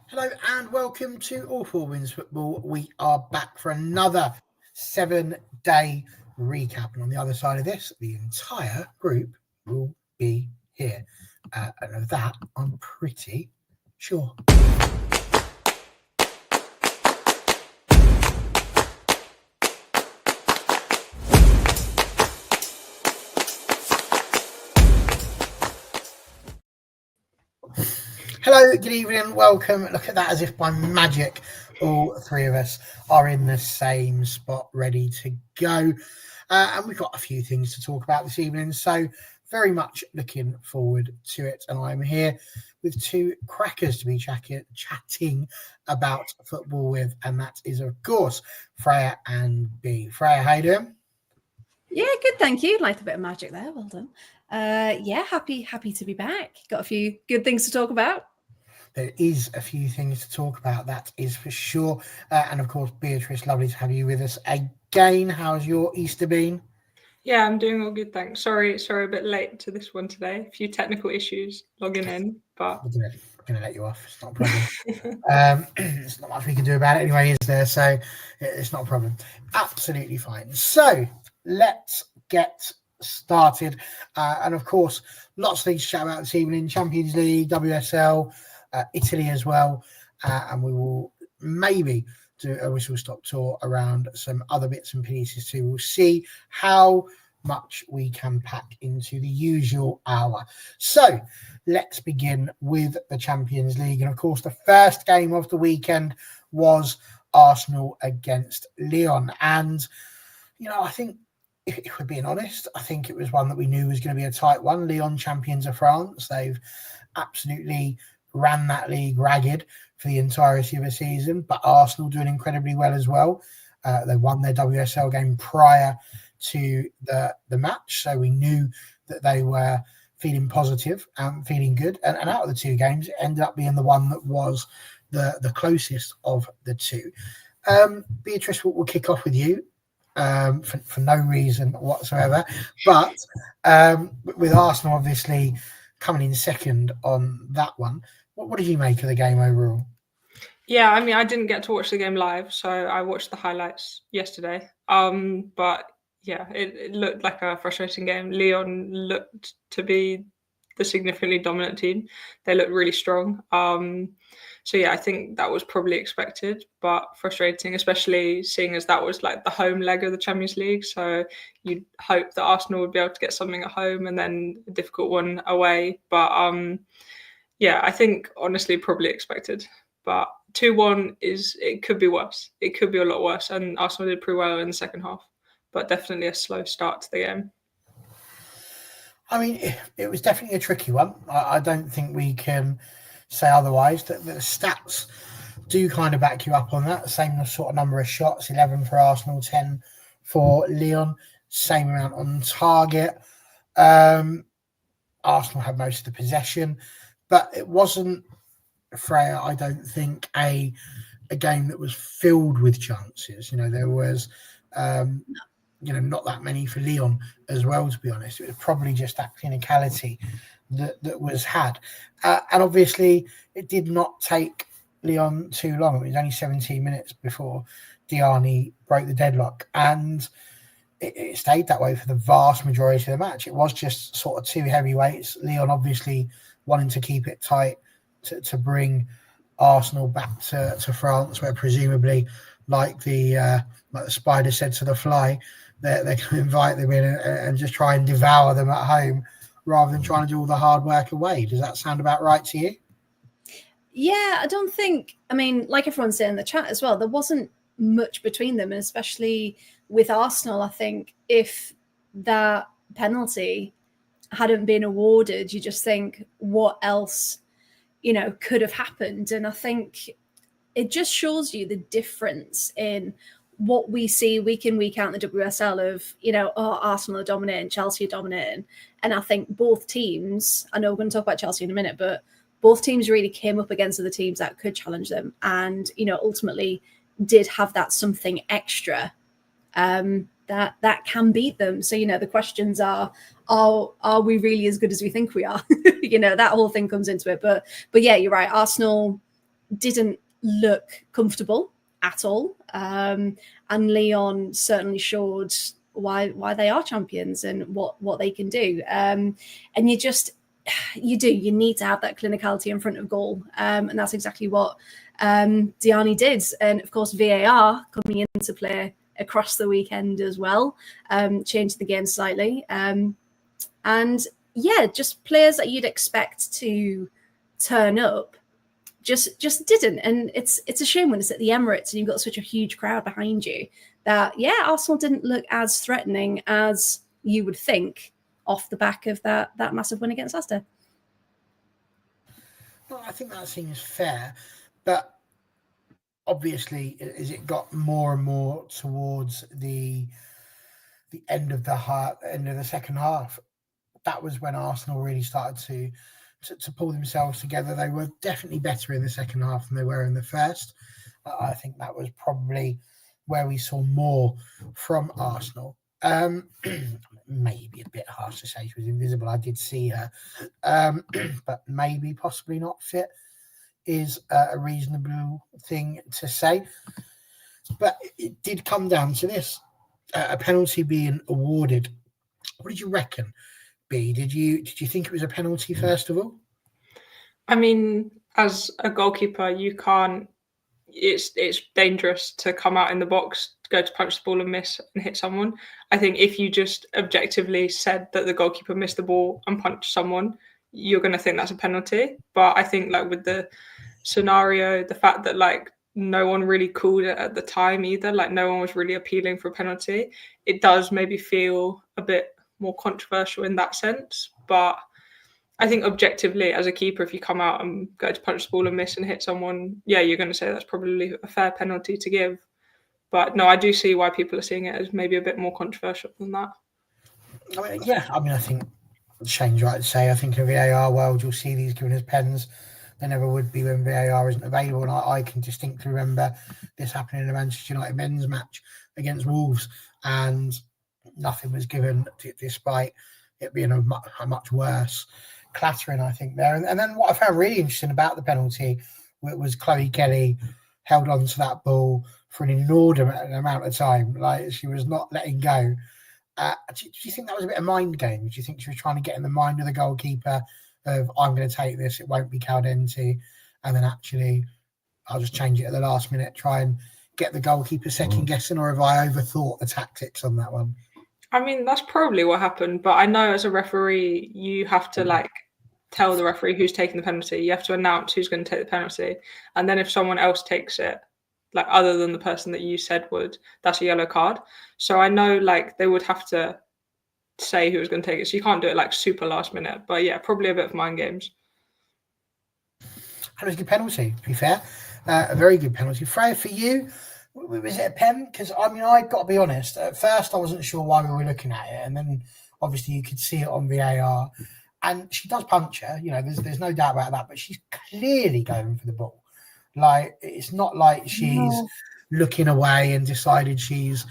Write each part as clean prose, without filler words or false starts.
Hello and welcome to All Four Wins Football. We are back for another 7-day recap. And on the other side of this, the entire group will be here. And of that, I'm pretty sure. Hello, good evening, welcome. Look at that, as if by magic, all three of us are in the same spot, ready to go. And we've got a few things to talk about this evening, so very much looking forward to it. And I'm here with two crackers to be chatting about football with, and that is, of course, Freya and B. Freya, how you doing? Yeah, good, thank you. Like a bit of magic there, well done. Happy to be back. Got a few good things to talk about. There is a few things to talk about, that is for sure. And of course, Beatrice, lovely to have you with us again. How's your Easter been? Yeah, I'm doing all good, thanks. Sorry, a bit late to this one today. A few technical issues logging in, but We're going to let you off. It's not a problem. There's not much we can do about it anyway, is there? So it's not a problem. Absolutely fine. So let's get started. And of course, lots of things to chat about this evening. Champions League, WSL, Italy as well. And we will maybe do a whistle-stop tour around some other bits and pieces too. We'll see how much we can pack into the usual hour. So let's begin with the Champions League. And of course, the first game of the weekend was Arsenal against Lyon. And, you know, I think, if we're being honest, I think it was one that we knew was going to be a tight one. Lyon, champions of France. They've absolutely ran that league ragged for the entirety of a season, but Arsenal doing incredibly well as well. They won their WSL game prior to the match, so we knew that they were feeling positive and feeling good. And out of the two games, it ended up being the one that was the closest of the two. Beatrice, we'll kick off with you for no reason whatsoever, but with Arsenal obviously coming in second on that one, what did you make of the game overall? Yeah, I mean, I didn't get to watch the game live, so I watched the highlights yesterday. But yeah, it looked like a frustrating game. Lyon looked to be the significantly dominant team. They looked really strong. So yeah, I think that was probably expected, but frustrating, especially seeing as that was like the home leg of the Champions League. So you'd hope that Arsenal would be able to get something at home and then a difficult one away. But yeah, I think honestly probably expected. But 2-1 it could be worse. It could be a lot worse. And Arsenal did pretty well in the second half, but definitely a slow start to the game. I mean, it was definitely a tricky one. I don't think we can say otherwise. The stats do kind of back you up on that. Same sort of number of shots, 11 for Arsenal, 10 for Lyon. Same amount on target. Arsenal had most of the possession, but it wasn't, Freya, I don't think, a game that was filled with chances. You know, there was not that many for Lyon as well, to be honest. It was probably just that clinicality that was had. And obviously, it did not take Lyon too long. It was only 17 minutes before Diani broke the deadlock. And it stayed that way for the vast majority of the match. It was just sort of two heavyweights. Lyon obviously wanting to keep it tight to bring Arsenal back to France, where presumably, like the spider said to the fly, they're going to invite them in and just try and devour them at home rather than trying to do all the hard work away. Does that sound about right to you? Yeah, I don't think, I mean, like everyone's saying in the chat as well, there wasn't much between them, and especially with Arsenal, I think if that penalty hadn't been awarded, you just think, what else, could have happened? And I think it just shows you the difference in what we see week in, week out in the WSL of, Arsenal are dominating, Chelsea are dominating. And I think both teams, I know we're going to talk about Chelsea in a minute, but both teams really came up against other teams that could challenge them and, ultimately did have that something extra that can beat them. So, the questions are we really as good as we think we are? That whole thing comes into it. But yeah, you're right. Arsenal didn't look comfortable at all. And Lyon certainly showed why they are champions and what they can do. And you need to have that clinicality in front of goal. And that's exactly what Diani did. And of course, VAR coming into play across the weekend as well, changed the game slightly. And yeah, just players that you'd expect to turn up just didn't. And it's a shame when it's at the Emirates and you've got such a huge crowd behind you that, yeah, Arsenal didn't look as threatening as you would think off the back of that massive win against Leicester. Well, I think that seems fair, but obviously, as it got more and more towards the end of the second half, that was when Arsenal really started to pull themselves together. They were definitely better in the second half than they were in the first. I think that was probably where we saw more from Arsenal. Maybe a bit harsh to say she was invisible. I did see her, but maybe possibly not fit is a reasonable thing to say. But it did come down to this, a penalty being awarded. What did you reckon, B? Did you think it was a penalty, first of all? I mean, as a goalkeeper, you can't. It's dangerous to come out in the box, go to punch the ball and miss and hit someone. I think if you just objectively said that the goalkeeper missed the ball and punched someone, you're going to think that's a penalty. But I think like with the scenario, the fact that like no one really called it at the time either, like no one was really appealing for a penalty, it does maybe feel a bit more controversial in that sense. But I think objectively, as a keeper, if you come out and go to punch the ball and miss and hit someone, yeah, you're going to say that's probably a fair penalty to give. But no, I do see why people are seeing it as maybe a bit more controversial than that. I think Shane's right to say, I think in VAR world, you'll see these given as pens. There never would be when VAR isn't available. And I can distinctly remember this happening in a Manchester United men's match against Wolves, and nothing was given despite it being a much worse clattering, I think, there. And then what I found really interesting about the penalty was Chloe Kelly held on to that ball for an inordinate amount of time. Like, she was not letting go. Do you think that was a bit of mind game? Do you think she was trying to get in the mind of the goalkeeper of, I'm going to take this, it won't be Caldenti, and then actually I'll just change it at the last minute, try and get the goalkeeper second guessing? Or have I overthought the tactics on that one? I mean, that's probably what happened, but I know as a referee, you have to like tell the referee who's taking the penalty. You have to announce who's going to take the penalty. And then if someone else takes it, like other than the person that you said would, that's a yellow card. So I know like they would have to say who was going to take it. So you can't do it like super last minute. But yeah, probably a bit of mind games. It was a good penalty, to be fair. A very good penalty. Freya, for you, was it a pen? Because, I mean, I've got to be honest. At first, I wasn't sure why we were looking at it. And then, obviously, you could see it on VAR. And she does punch her. You know, there's no doubt about that. But she's clearly going for the ball. Like, it's not like she's looking away and decided she's,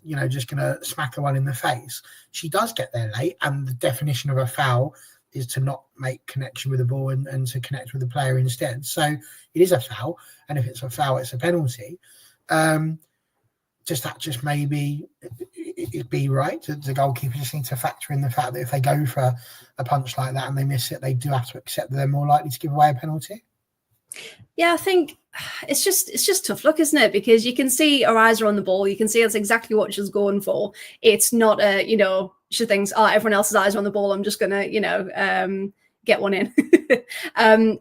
you know, just going to smack her one in the face. She does get there late. And the definition of a foul is to not make connection with the ball and to connect with the player instead. So it is a foul. And if it's a foul, it's a penalty. Just maybe it'd be right. The goalkeeper just needs to factor in the fact that if they go for a punch like that and they miss it, they do have to accept that they're more likely to give away a penalty. Yeah, I think it's just tough luck, isn't it? Because you can see her eyes are on the ball. You can see that's exactly what she's going for. It's not she thinks, everyone else's eyes are on the ball, I'm just gonna, get one in.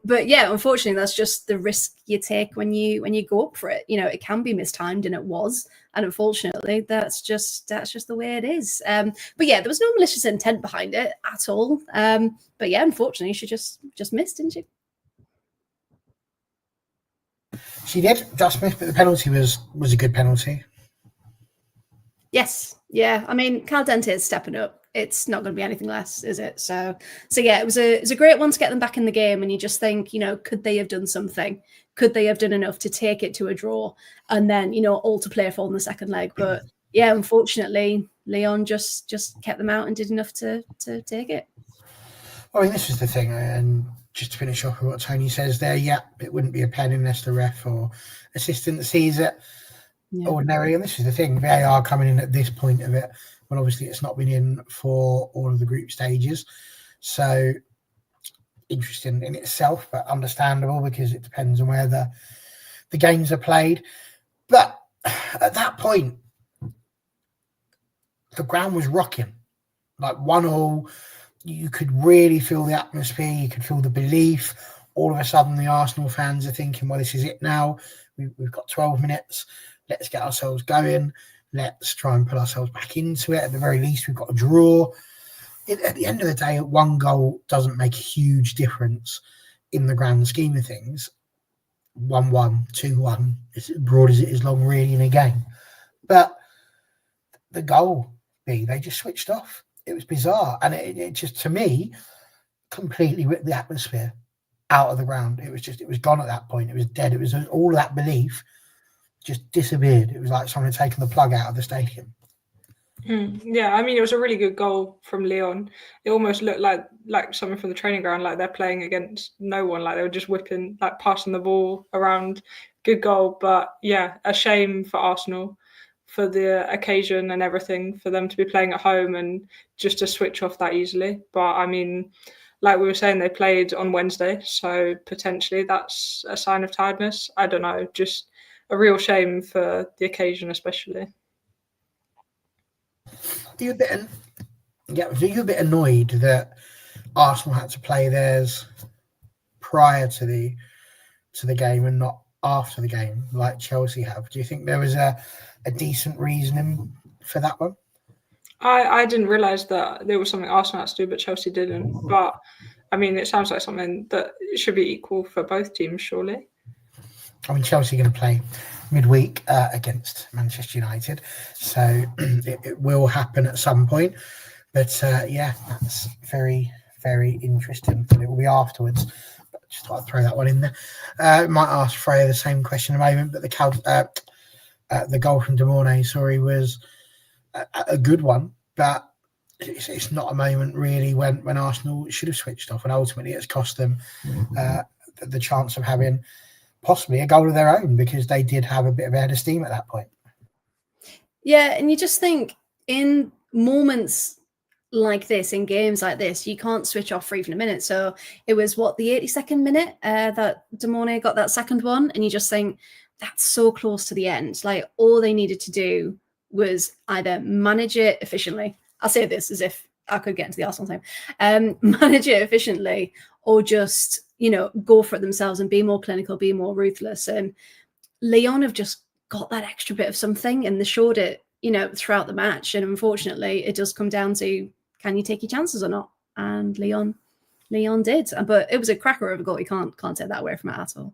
But yeah, unfortunately, that's just the risk you take when you go up for it. You know, it can be mistimed, and it was. And unfortunately, that's just the way it is. But yeah, there was no malicious intent behind it at all. But yeah, unfortunately, she just missed, didn't she? She did just miss, but the penalty was a good penalty. Yes, yeah. I mean, Caldenti is stepping up. It's not going to be anything less, is it? So yeah, it was a great one to get them back in the game. And you just think, could they have done something? Could they have done enough to take it to a draw and then, all to play for in the second leg? But yeah, unfortunately, Lyon just kept them out and did enough to take it. I mean, this was the thing, and just to finish off with what Tony says there, it wouldn't be a pen unless the ref or assistant sees it ordinarily. And this is the thing, VAR coming in at this point of it, when obviously it's not been in for all of the group stages. So interesting in itself, but understandable because it depends on where the games are played. But at that point, the ground was rocking, like 1-1. You could really feel the atmosphere. You could feel the belief. All of a sudden, the Arsenal fans are thinking, well, this is it now. We've got 12 minutes. Let's get ourselves going. Let's try and put ourselves back into it. At the very least, we've got a draw. At the end of the day, 1 goal doesn't make a huge difference in the grand scheme of things. 1-1, 2-1, as broad as it is long, really, in a game. But the goal, they just switched off. It was bizarre. And it just, to me, completely ripped the atmosphere out of the ground. It was gone at that point. It was dead. It was all of that belief just disappeared. It was like someone had taken the plug out of the stadium. Yeah, I mean, it was a really good goal from Lyon. It almost looked like something from the training ground, like they're playing against no one, like they were just whipping, like passing the ball around. Good goal. But yeah, a shame for Arsenal, for the occasion and everything, for them to be playing at home and just to switch off that easily. But I mean, like we were saying, they played on Wednesday, so potentially that's a sign of tiredness. I don't know, just a real shame for the occasion, especially. Are you a bit annoyed that Arsenal had to play theirs prior to the game and not after the game, like Chelsea have? Do you think there was a decent reasoning for that one? I didn't realise that there was something Arsenal had to do, but Chelsea didn't. But I mean, it sounds like something that should be equal for both teams, surely. I mean, Chelsea are going to play midweek against Manchester United, so it will happen at some point. But that's very, very interesting, and it will be afterwards. But just thought I'd throw that one in there. Might ask Freya the same question in a moment, but the goal from De Mornay, was a good one, but it's not a moment really when Arsenal should have switched off, and ultimately it's cost them the chance of having possibly a goal of their own, because they did have a bit of a head of steam at that point. Yeah, and you just think in moments like this, in games like this, you can't switch off for even a minute. So it was the 82nd minute that De Mornay got that second one, and you just think that's so close to the end. Like, all they needed to do was either manage it efficiently. I'll say this as if I could get into the Arsenal time. Manage it efficiently, or just, go for it themselves and be more clinical, be more ruthless. And Lyon have just got that extra bit of something, and they showed it, throughout the match. And unfortunately, it does come down to, can you take your chances or not? And Lyon did. But it was a cracker of a goal. You can't take that away from it at all.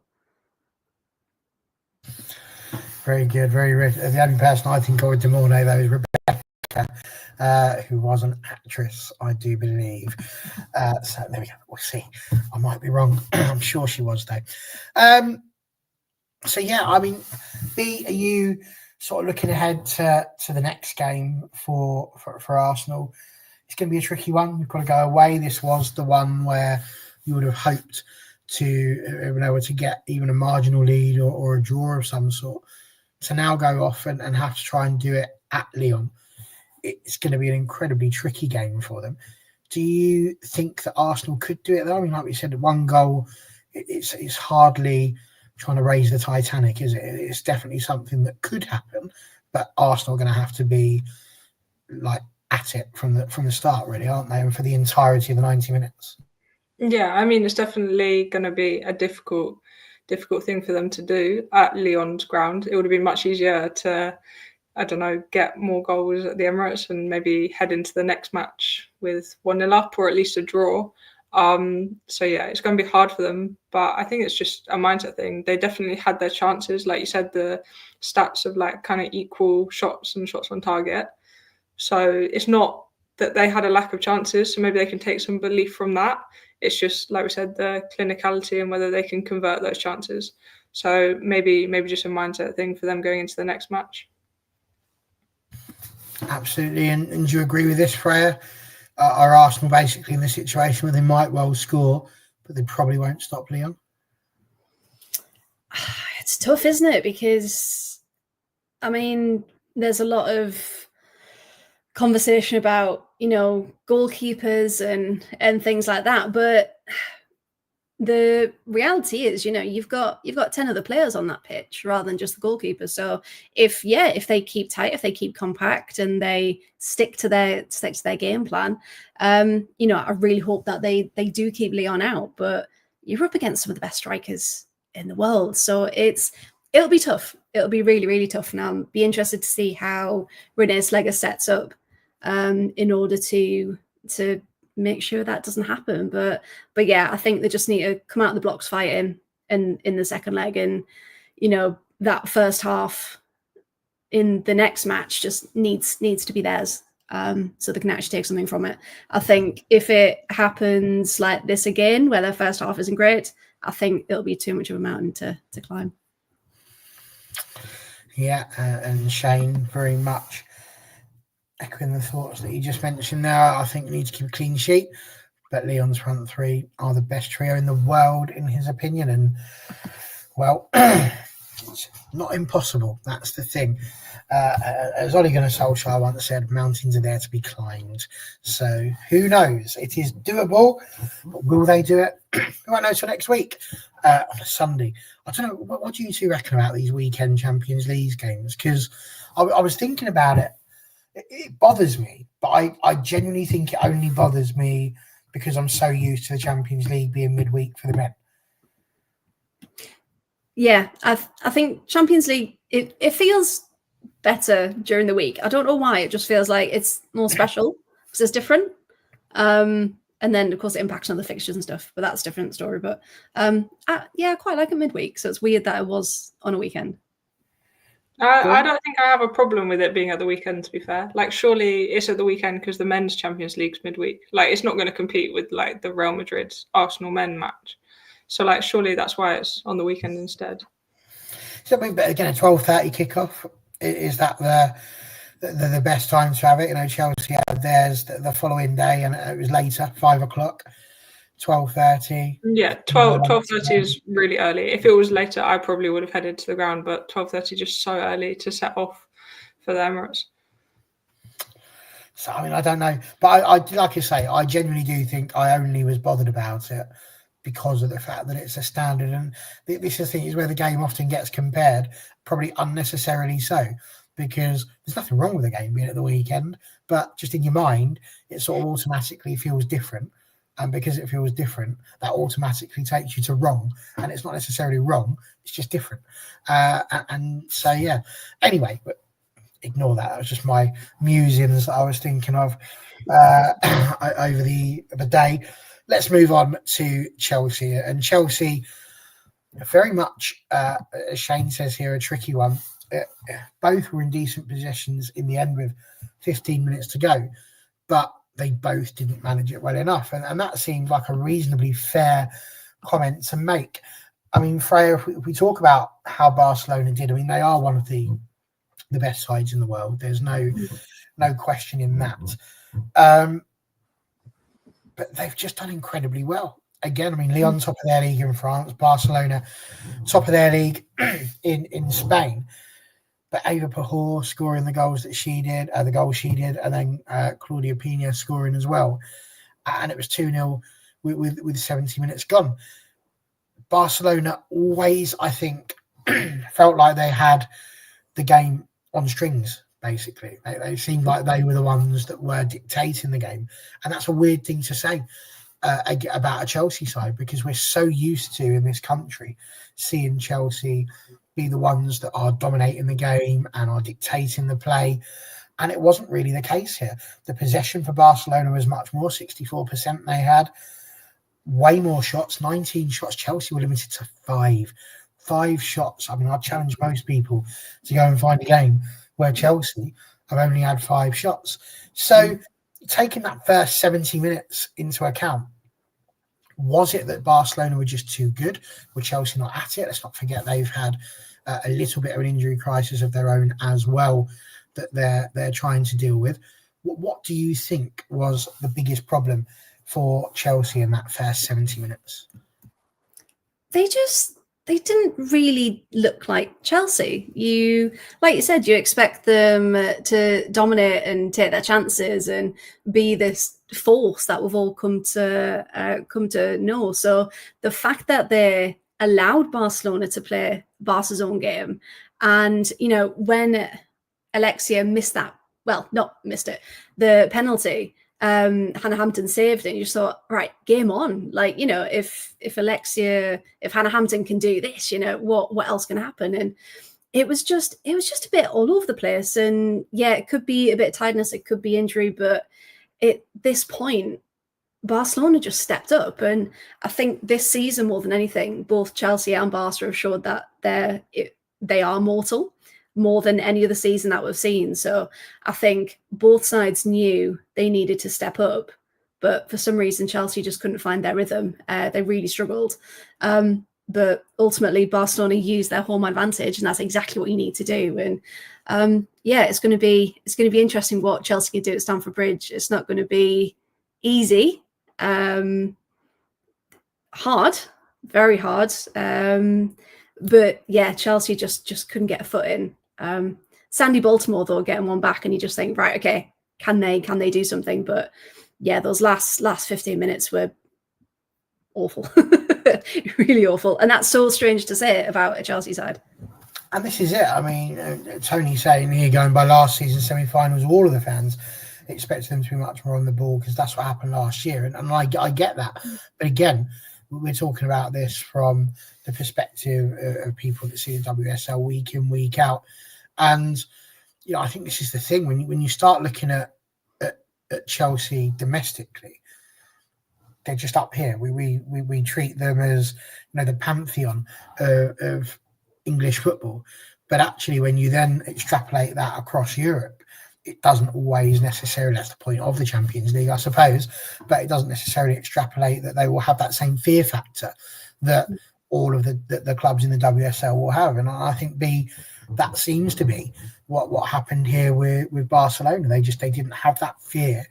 Very good, very rich. The only person I think of De Mornay, though, is Rebecca, who was an actress, I do believe. So there we go. We'll see. I might be wrong. I'm sure she was, though. So yeah, I mean, B, are you sort of looking ahead to the next game for Arsenal? It's going to be a tricky one. We've got to go away. This was the one where you would have hoped to have been able to get even a marginal lead or a draw of some sort. To now go off and have to try and do it at Lyon, it's going to be an incredibly tricky game for them. Do you think that Arsenal could do it though? I mean, like we said, 1 goal, it's hardly trying to raise the Titanic, is it? It's definitely something that could happen, but Arsenal are going to have to be like at it from the start, really, aren't they? And for the entirety of the 90 minutes. Yeah, I mean, it's definitely going to be a difficult thing for them to do at Lyon's ground. It would have been much easier to, I don't know, get more goals at the Emirates and maybe head into the next match with 1-0 up, or at least a draw. So yeah, it's going to be hard for them, but I think it's just a mindset thing. They definitely had their chances, like you said, the stats of like kind of equal shots and shots on target. So it's not that they had a lack of chances, so maybe they can take some belief from that. It's just, like we said, the clinicality and whether they can convert those chances. So maybe just a mindset thing for them going into the next match. Absolutely. And do you agree with this, Freya? Are Arsenal basically in the situation where they might well score but they probably won't stop Lyon? It's tough, isn't it? Because, I mean, there's a lot of conversation about, goalkeepers and things like that. But the reality is, you've got 10 other players on that pitch rather than just the goalkeeper. So if they keep tight, if they keep compact and they stick to their game plan, I really hope that they do keep Lyon out. But you're up against some of the best strikers in the world, so it'll be tough. It'll be really, really tough. And I'll be interested to see how René Slegger sets up in order to make sure that doesn't happen. But yeah, I think they just need to come out of the blocks fighting in the second leg, and that first half in the next match just needs to be theirs, so they can actually take something from it. I think if it happens like this again, where their first half isn't great, I think it'll be too much of a mountain to climb. Yeah, and Shane, very much echoing the thoughts that you just mentioned there. I think we need to keep a clean sheet, but Lyon's front three are the best trio in the world, in his opinion. And, well, it's not impossible. That's the thing. As Ole Gunnar Solskjaer once said, mountains are there to be climbed. So who knows? It is doable, but will they do it? We won't know till next week on a Sunday. I don't know. What do you two reckon about these weekend Champions League games? Because I was thinking about it. It bothers me, but I genuinely think it only bothers me because I'm so used to the Champions League being midweek for the men. Yeah, I think Champions League, it feels better during the week. I don't know why. It just feels like it's more special because it's different. And then, of course, it impacts on the fixtures and stuff, but that's a different story. But I quite like it midweek, so it's weird that it was on a weekend. I don't think I have a problem with it being at the weekend, to be fair. Like, surely it's at the weekend because the men's Champions League's midweek. Like, it's not going to compete with, like, the Real Madrid-Arsenal men match. So, like, surely that's why it's on the weekend instead. So, but again, a 12:30 kickoff, is that the best time to have it? Chelsea had theirs the following day, and it was later, 5 o'clock. 12:30. Yeah, 12:30 is really early. If it was later, I probably would have headed to the ground, but 12:30 just so early to set off for the Emirates. So, I mean, I don't know. But I like I say, I genuinely do think I only was bothered about it because of the fact that it's a standard. And this is the thing, is where the game often gets compared, probably unnecessarily so, because there's nothing wrong with the game being at the weekend, but just in your mind, it sort of automatically feels different. And because it feels different, that automatically takes you to wrong. And it's not necessarily wrong, it's just different. And so, yeah. Anyway, but ignore that. That was just my musings that I was thinking of over the day. Let's move on to Chelsea. And Chelsea, very much, as Shane says here, a tricky one. Both were in decent positions in the end with 15 minutes to go. But they both didn't manage it well enough. And that seemed like a reasonably fair comment to make. I mean, Freya, if we talk about how Barcelona did, I mean, they are one of the best sides in the world. There's no question in that. But they've just done incredibly well. Again, I mean, Lyon top of their league in France, Barcelona top of their league in Spain. But Ava Pahor scoring the goal she did, and then Claudia Pina scoring as well. And it was 2-0 with 70 minutes gone. Barcelona always, I think, felt like they had the game on strings, basically. They seemed like they were the ones that were dictating the game. And that's a weird thing to say about a Chelsea side, because we're so used to, in this country, seeing Chelsea be the ones that are dominating the game and are dictating the play. And it wasn't really the case here. The possession for Barcelona was much more, 64% they had. Way more shots, 19 shots. Chelsea were limited to 5. 5 shots. I mean, I'd challenge most people to go and find a game where Chelsea have only had 5 shots. So taking that first 70 minutes into account, was it that Barcelona were just too good? Were Chelsea not at it? Let's not forget they've had a little bit of an injury crisis of their own as well that they're trying to deal with. What do you think was the biggest problem for Chelsea in that first 70 minutes? They didn't really look like Chelsea. Like you said, you expect them to dominate and take their chances and be this force that we've all come to know. So the fact that they allowed Barcelona to play Barca's own game, and when Alexia missed that, well, not missed it, the penalty, Hannah Hampton saved it. And you just thought, right, game on. Like, if Hannah Hampton can do this, what else can happen? And it was just a bit all over the place. And yeah, it could be a bit of tiredness, it could be injury, but at this point, Barcelona just stepped up. And I think this season, more than anything, both Chelsea and Barca have showed that they are mortal, more than any other season that we've seen. So I think both sides knew they needed to step up, but for some reason Chelsea just couldn't find their rhythm. They really struggled. But ultimately Barcelona used their home advantage, and that's exactly what you need to do. And it's going to be interesting what Chelsea can do at Stamford Bridge. It's not going to be easy. Hard, very hard. But yeah, Chelsea just couldn't get a foot in. Sandy Baltimore, though, getting one back, and you just think, right, okay, can they do something? But yeah, those last 15 minutes were awful, really awful, and that's so strange to say about a Chelsea side. And this is it. I mean, Tony saying here, going by last season's semi-finals, all of the fans expected them to be much more on the ball because that's what happened last year, and I get that. But again, we're talking about this from the perspective of people that see the WSL week in, week out. And, I think this is the thing. When you start looking at Chelsea domestically, they're just up here. We treat them as, the pantheon of English football. But actually, when you then extrapolate that across Europe, it doesn't always necessarily, that's the point of the Champions League, I suppose, but it doesn't necessarily extrapolate that they will have that same fear factor that all of the clubs in the WSL will have. And I think that seems to be what happened here with Barcelona. They didn't have that fear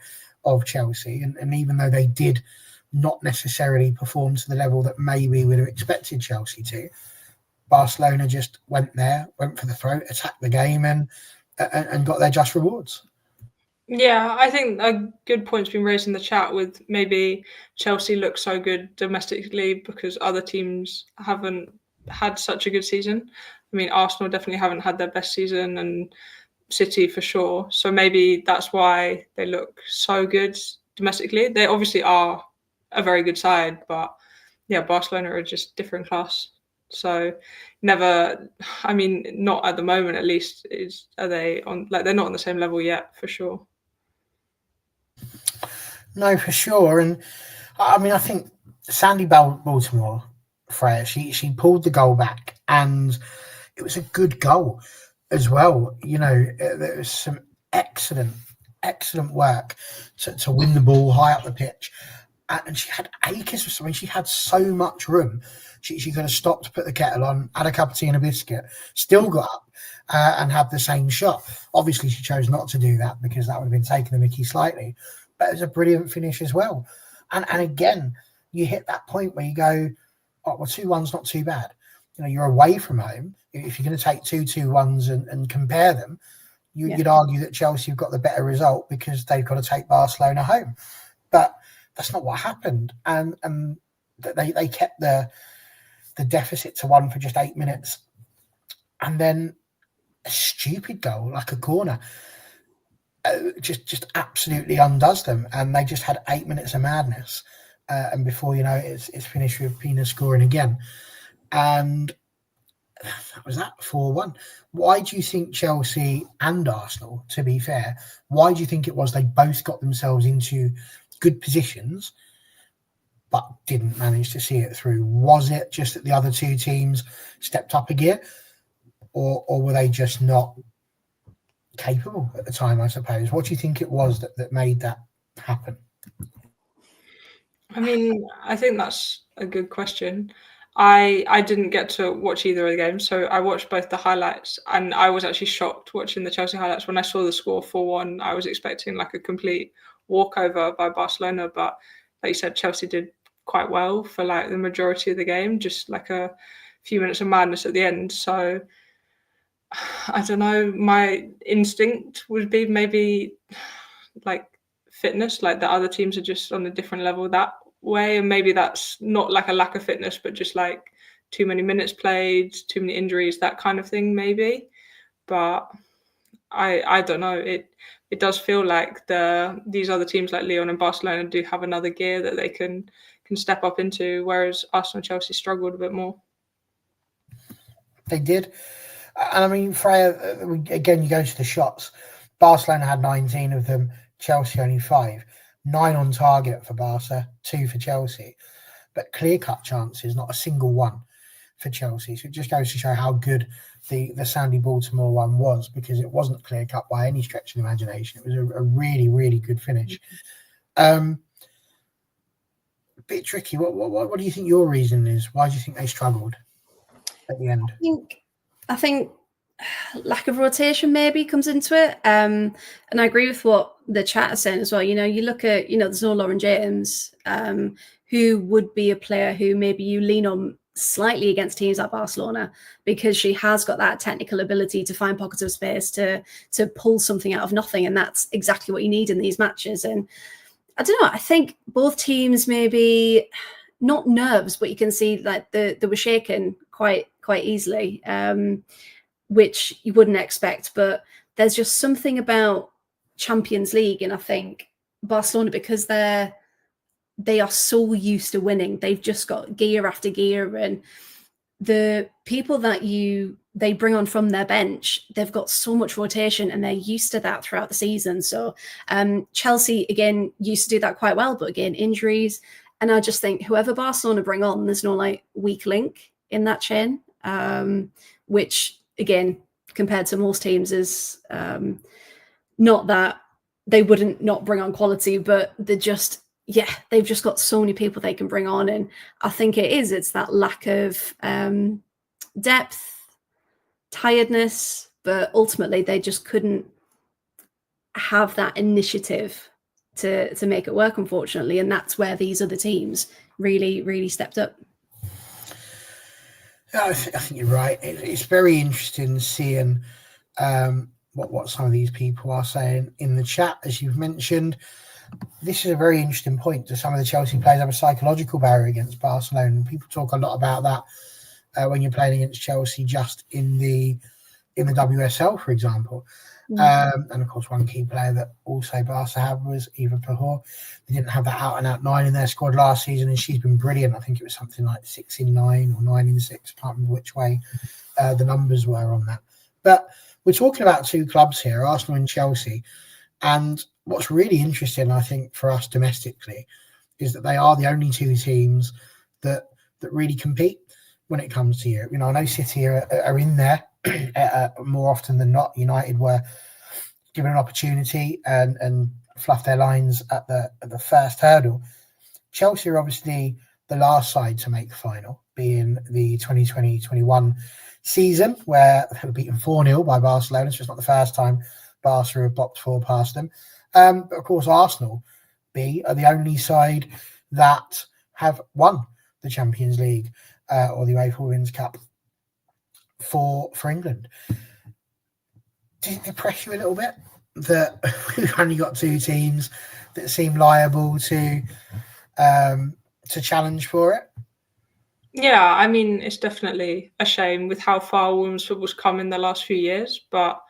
of Chelsea. And even though they did not necessarily perform to the level that maybe we would have expected Chelsea to, Barcelona just went for the throat, attacked the game and got their just rewards. Yeah, I think a good point's been raised in the chat with maybe Chelsea look so good domestically because other teams haven't had such a good season. I mean, Arsenal definitely haven't had their best season, and City for sure. So maybe that's why they look so good domestically. They obviously are a very good side, but yeah, Barcelona are just different class. So not at the moment at least, are they on, like, they're not on the same level yet for sure. No, for sure. And I mean, I think Sandy Baltimore, Freya, she pulled the goal back, and it was a good goal as well. There was some excellent work to win the ball high up the pitch. And she had acres of something. She had so much room. She could have stopped to put the kettle on, had a cup of tea and a biscuit, still got up and had the same shot. Obviously, she chose not to do that because that would have been taking the mickey slightly. But it was a brilliant finish as well. And again, you hit that point where you go, oh, well, 2-1's not too bad. You're away from home. If you're going to take 2-2-1s and compare them, you'd argue that Chelsea have got the better result because they've got to take Barcelona home. But that's not what happened. And they kept the deficit to 1 for just 8 minutes. And then a stupid goal, like a corner, just absolutely undoes them. And they just had 8 minutes of madness. And before you know it, it's finished with Pina scoring again. And that was that, 4-1. Why do you think Chelsea and Arsenal, to be fair, why do you think it was they both got themselves into good positions but didn't manage to see it through? Was it just that the other two teams stepped up a gear, or were they just not capable at the time, I suppose? What do you think it was that made that happen? I mean, I think that's a good question. I didn't get to watch either of the games, so I watched both the highlights, and I was actually shocked watching the Chelsea highlights. When I saw the score 4-1, I was expecting like a complete walkover by Barcelona, but like you said, Chelsea did quite well for like the majority of the game, just like a few minutes of madness at the end. So I don't know, my instinct would be maybe like fitness, like the other teams are just on a different level that way, and maybe that's not like a lack of fitness, but just like too many minutes played, too many injuries, that kind of thing maybe. But I don't know, it does feel like these other teams like Lyon and Barcelona do have another gear that they can step up into, whereas Arsenal and Chelsea struggled a bit more. They did. And I mean, Freya, again, you go to the shots. Barcelona had 19 of them, Chelsea only 5. 9 on target for Barca, 2 for Chelsea. But clear-cut chances, not a single one for Chelsea. So it just goes to show how good the Sandy Baltimore one was, because it wasn't clear-cut by any stretch of the imagination. It was a really, really good finish. A bit tricky. What do you think your reason is? Why do you think they struggled at the end? I think lack of rotation maybe comes into it. And I agree with what the chat is saying as well. You know, you look at, there's no Lauren James, who would be a player who maybe you lean on slightly against teams like Barcelona, because she has got that technical ability to find pockets of space to pull something out of nothing. And that's exactly what you need in these matches. And I don't know, I think both teams maybe not nerves, but you can see like they were shaken quite easily, which you wouldn't expect. But there's just something about Champions League, and I think Barcelona, because they are so used to winning, they've just got gear after gear, and the people that they bring on from their bench, they've got so much rotation and they're used to that throughout the season. So Chelsea, again, used to do that quite well, but again, injuries. And I just think whoever Barcelona bring on, there's no like weak link in that chain, which again, compared to most teams is not that they wouldn't not bring on quality, but they've just got so many people they can bring on. And I think it's that lack of depth, tiredness, but ultimately they just couldn't have that initiative to make it work, unfortunately. And that's where these other teams really, really stepped up. Yeah, I think you're right. It's very interesting seeing what some of these people are saying in the chat, as you've mentioned. This is a very interesting point. Do some of the Chelsea players have a psychological barrier against Barcelona? People talk a lot about that when you're playing against Chelsea, just in the WSL, for example. And of course, one key player that also Barca had was Eva Pahor. They didn't have that out-and-out 9 in their squad last season, and she's been brilliant. I think it was something like 6 in 9 or 9 in 6. I can't remember which way the numbers were on that. But we're talking about two clubs here, Arsenal and Chelsea. And what's really interesting, I think, for us domestically, is that they are the only two teams that really compete when it comes to Europe. I know City are in there more often than not. United were given an opportunity and fluffed their lines at the first hurdle. Chelsea are obviously the last side to make the final, being the 2020-21 season, where they were beaten 4-0 by Barcelona. So it's not the first time Barca have bopped 4 past them. But of course, Arsenal are the only side that have won the Champions League or the UEFA Women's Cup for England. Does it depress you a little bit that we've only got 2 teams that seem liable to challenge for it? Yeah, I mean, it's definitely a shame with how far women's football's come in the last few years. But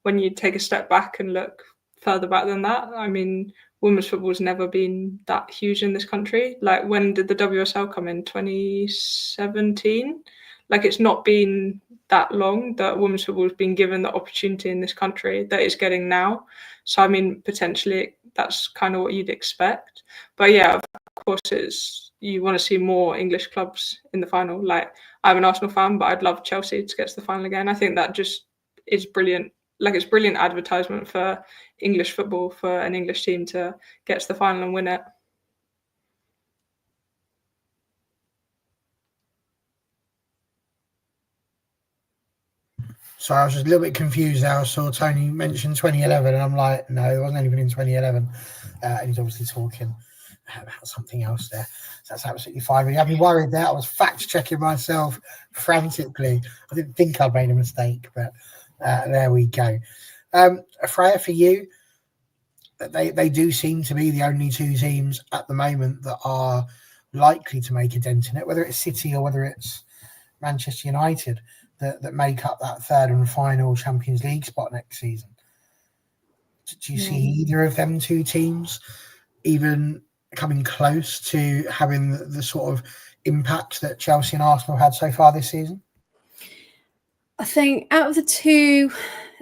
when you take a step back and look further back than that, I mean, women's football's never been that huge in this country. Like, when did the WSL come in? 2017? Like, it's not been that long that women's football has been given the opportunity in this country that it's getting now. So, I mean, potentially that's kind of what you'd expect. But yeah, of course, you want to see more English clubs in the final. Like, I'm an Arsenal fan, but I'd love Chelsea to get to the final again. I think that just is brilliant. Like, it's brilliant advertisement for English football, for an English team to get to the final and win it. So I was just a little bit confused there. I saw Tony mention 2011, and I'm like, no, it wasn't anything in 2011. And he's obviously talking about something else there. So that's absolutely fine. You had me worried there. I was fact checking myself frantically. I didn't think I'd made a mistake, but there we go. Freya, for you, they do seem to be the only two teams at the moment that are likely to make a dent in it, whether it's City or whether it's Manchester United, that make up that third and final Champions League spot next season. Do you see either of them two teams even coming close to having the sort of impact that Chelsea and Arsenal had so far this season? I think out of the two,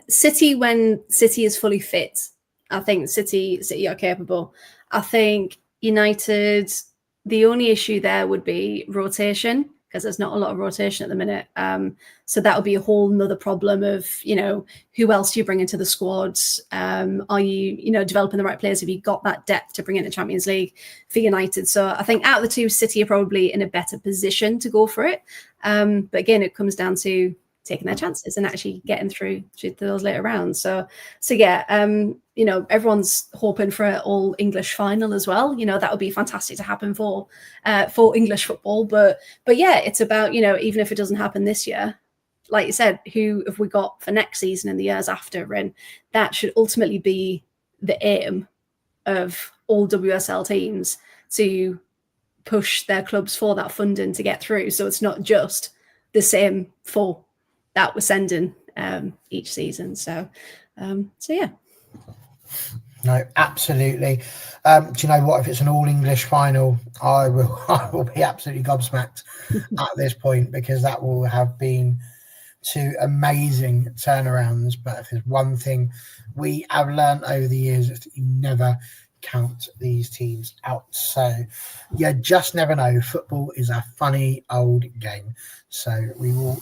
City, when City is fully fit, I think City are capable. I think United, the only issue there would be rotation, because there's not a lot of rotation at the minute. So that would be a whole nother problem of, who else do you bring into the squads? Are you, developing the right players? Have you got that depth to bring in the Champions League for United? So I think out of the two, City are probably in a better position to go for it. But again, it comes down to taking their chances and actually getting through to those later rounds. So yeah, everyone's hoping for an all English final as well. That would be fantastic to happen for English football. But yeah, it's about, even if it doesn't happen this year, like you said, who have we got for next season and the years after? And that should ultimately be the aim of all WSL teams, to push their clubs for that funding to get through. So it's not just the same four that we're sending each season. So yeah. No, absolutely. Do you know what? If it's an all English final, I will be absolutely gobsmacked at this point, because that will have been two amazing turnarounds. But if there's one thing we have learned over the years, is that you never count these teams out. So you just never know. Football is a funny old game. So we will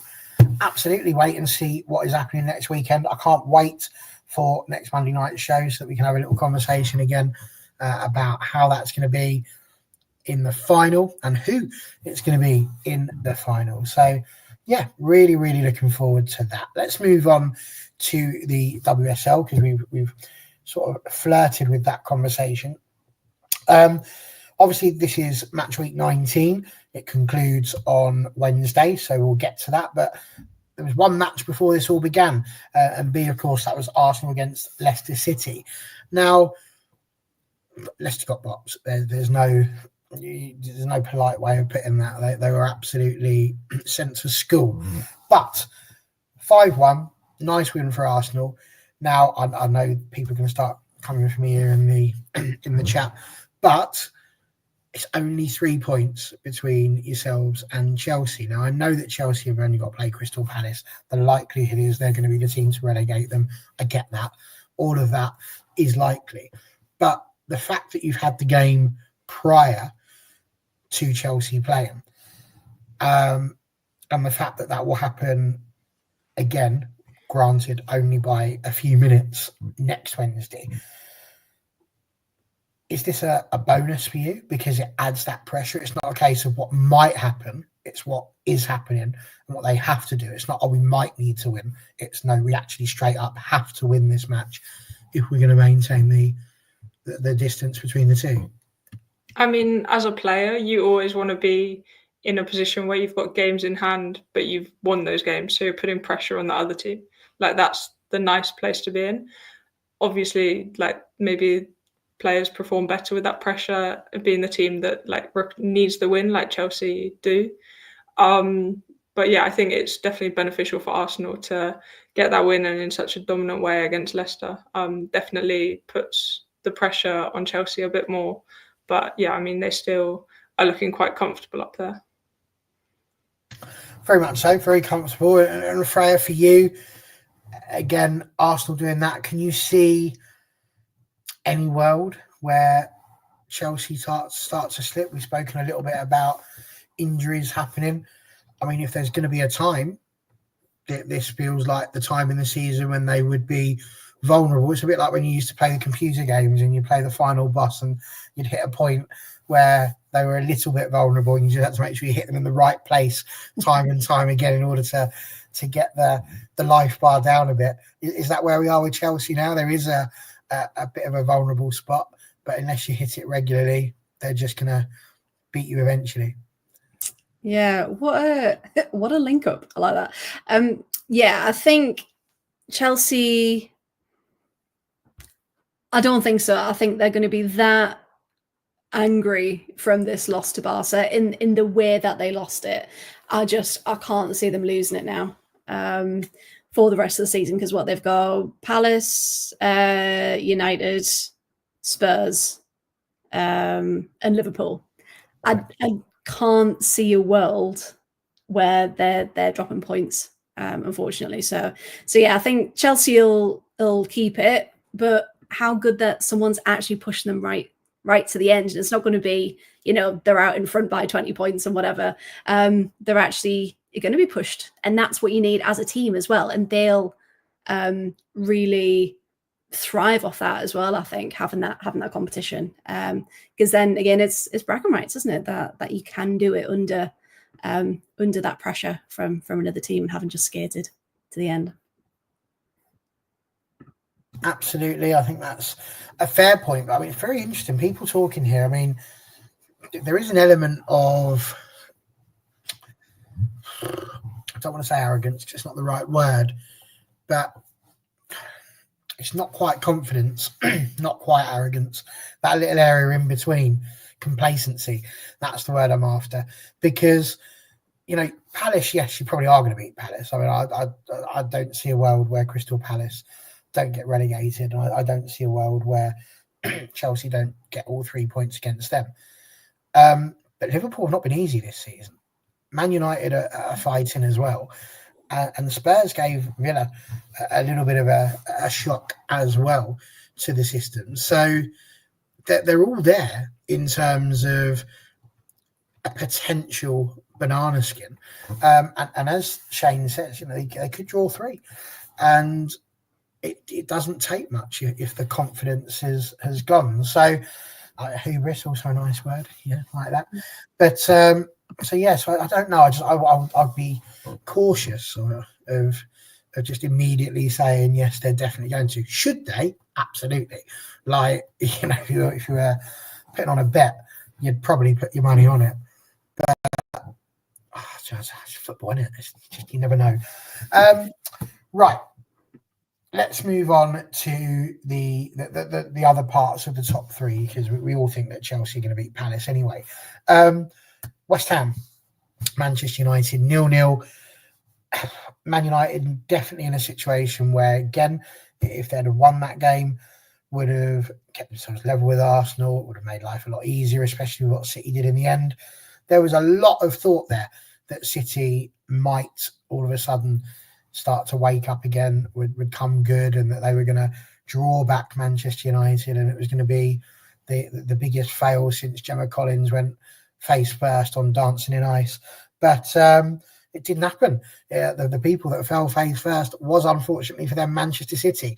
absolutely wait and see what is happening next weekend. I can't wait for next Monday night show so that we can have a little conversation again about how that's going to be in the final and who it's going to be in the final. So yeah, really, really looking forward to that. Let's move on to the WSL, because we've sort of flirted with that conversation. Obviously, this is match week 19. It concludes on Wednesday, so we'll get to that. But there was one match before this all began, and B, of course, that was Arsenal against Leicester City. Now, Leicester got boxed. There's no polite way of putting that. They were absolutely sent to school. But 5-1, nice win for Arsenal. Now, I know people are going to start coming for me here in the chat, but it's only 3 points between yourselves and Chelsea. Now, I know that Chelsea have only got to play Crystal Palace. The likelihood is they're going to be the team to relegate them. I get that. All of that is likely. But the fact that you've had the game prior to Chelsea playing, and the fact that that will happen again, granted only by a few minutes next Wednesday, is this a bonus for you? Because it adds that pressure. It's not a case of what might happen. It's what is happening and what they have to do. It's not, we might need to win. It's no, we actually straight up have to win this match if we're going to maintain the distance between the two. I mean, as a player, you always want to be in a position where you've got games in hand, but you've won those games. So you're putting pressure on the other team. Like, that's the nice place to be in. Obviously, like, maybe players perform better with that pressure of being the team that needs the win, like Chelsea do. But yeah, I think it's definitely beneficial for Arsenal to get that win, and in such a dominant way against Leicester. Definitely puts the pressure on Chelsea a bit more. But yeah, I mean, they still are looking quite comfortable up there. Very much so, very comfortable. And Freya, for you, again, Arsenal doing that, can you see any world where Chelsea starts to slip? We've spoken a little bit about injuries happening. I mean, if there's going to be a time, this feels like the time in the season when they would be vulnerable. It's a bit like when you used to play the computer games and you play the final boss and you'd hit a point where they were a little bit vulnerable and you just had to make sure you hit them in the right place time and time again in order to get the life bar down a bit. Is that where we are with Chelsea now? There is a bit of a vulnerable spot, but unless you hit it regularly, they're just going to beat you eventually. Yeah, what a link up. I like that. Yeah, I think Chelsea, I don't think so. I think they're going to be that angry from this loss to Barca in the way that they lost it. I can't see them losing it now for the rest of the season, because what they've got: Palace, United, Spurs, and Liverpool. I can't see a world where they're dropping points, unfortunately. So yeah, I think Chelsea will keep it, but how good that someone's actually pushing them right to the end. It's not going to be, they're out in front by 20 points and whatever. They're actually going to be pushed, and that's what you need as a team as well. And they'll really thrive off that as well. I think having that competition, because then again, it's bragging rights, isn't it? That you can do it under that pressure from another team and having just skated to the end. Absolutely, I think that's a fair point. But I mean, it's very interesting. People talking here. I mean, there is an element of, I don't want to say arrogance, because it's not the right word, but it's not quite confidence, not quite arrogance. That little area in between, complacency. That's the word I'm after. Because, Palace, yes, you probably are going to beat Palace. I mean, I don't see a world where Crystal Palace don't get relegated. I don't see a world where Chelsea don't get all 3 points against them. But Liverpool have not been easy this season. Man United are fighting as well. And the Spurs gave Villa a little bit of a shock as well to the system. So they're all there in terms of a potential banana skin. And as Shane says, they could draw 3. And it doesn't take much if the confidence has gone. So hubris, also a nice word, like that. But so I don't know. I'd be cautious of just immediately saying yes, they're definitely going to. Should they? Absolutely. Like, if you were putting on a bet, you'd probably put your money on it. But it's football, isn't it? It's just, you never know. Right. Let's move on to the other parts of the top 3, because we all think that Chelsea are going to beat Palace anyway. West Ham, Manchester United 0-0. Man United definitely in a situation where, again, if they'd have won that game, would have kept themselves level with Arsenal. It would have made life a lot easier, especially with what City did in the end. There was a lot of thought there that City might all of a sudden start to wake up again, would come good, and that they were going to draw back Manchester United, and it was going to be the biggest fail since Gemma Collins went face first on Dancing in Ice. But it didn't happen. The people that fell face first was, unfortunately for them, Manchester City,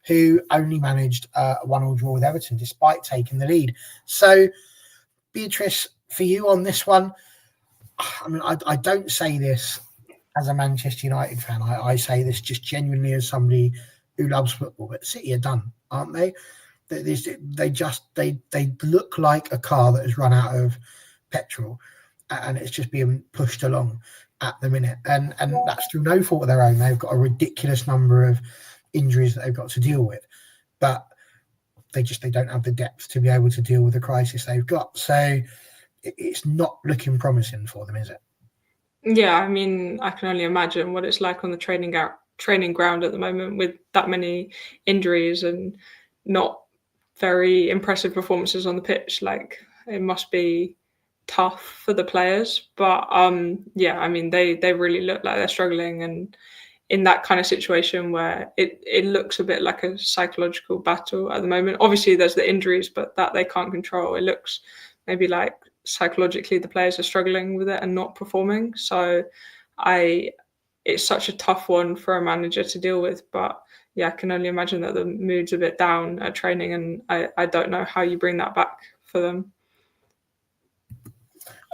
who only managed a 1-1 draw with Everton despite taking the lead. So, Beatrice, for you on this one, I mean, I don't say this as a Manchester United fan. I say this just genuinely as somebody who loves football. But City are done, aren't they? They look like a car that has run out of petrol, and it's just being pushed along at the minute. And that's through no fault of their own. They've got a ridiculous number of injuries that they've got to deal with, but they don't have the depth to be able to deal with the crisis they've got. So it's not looking promising for them, is it? Yeah, I mean, I can only imagine what it's like on the training ground at the moment with that many injuries and not very impressive performances on the pitch. Like, it must be tough for the players. But yeah, I mean, they really look like they're struggling, and in that kind of situation where it looks a bit like a psychological battle at the moment. Obviously, there's the injuries, but that they can't control. It looks maybe like psychologically the players are struggling with it and not performing. So it's such a tough one for a manager to deal with. But yeah, I can only imagine that the mood's a bit down at training, and I don't know how you bring that back for them.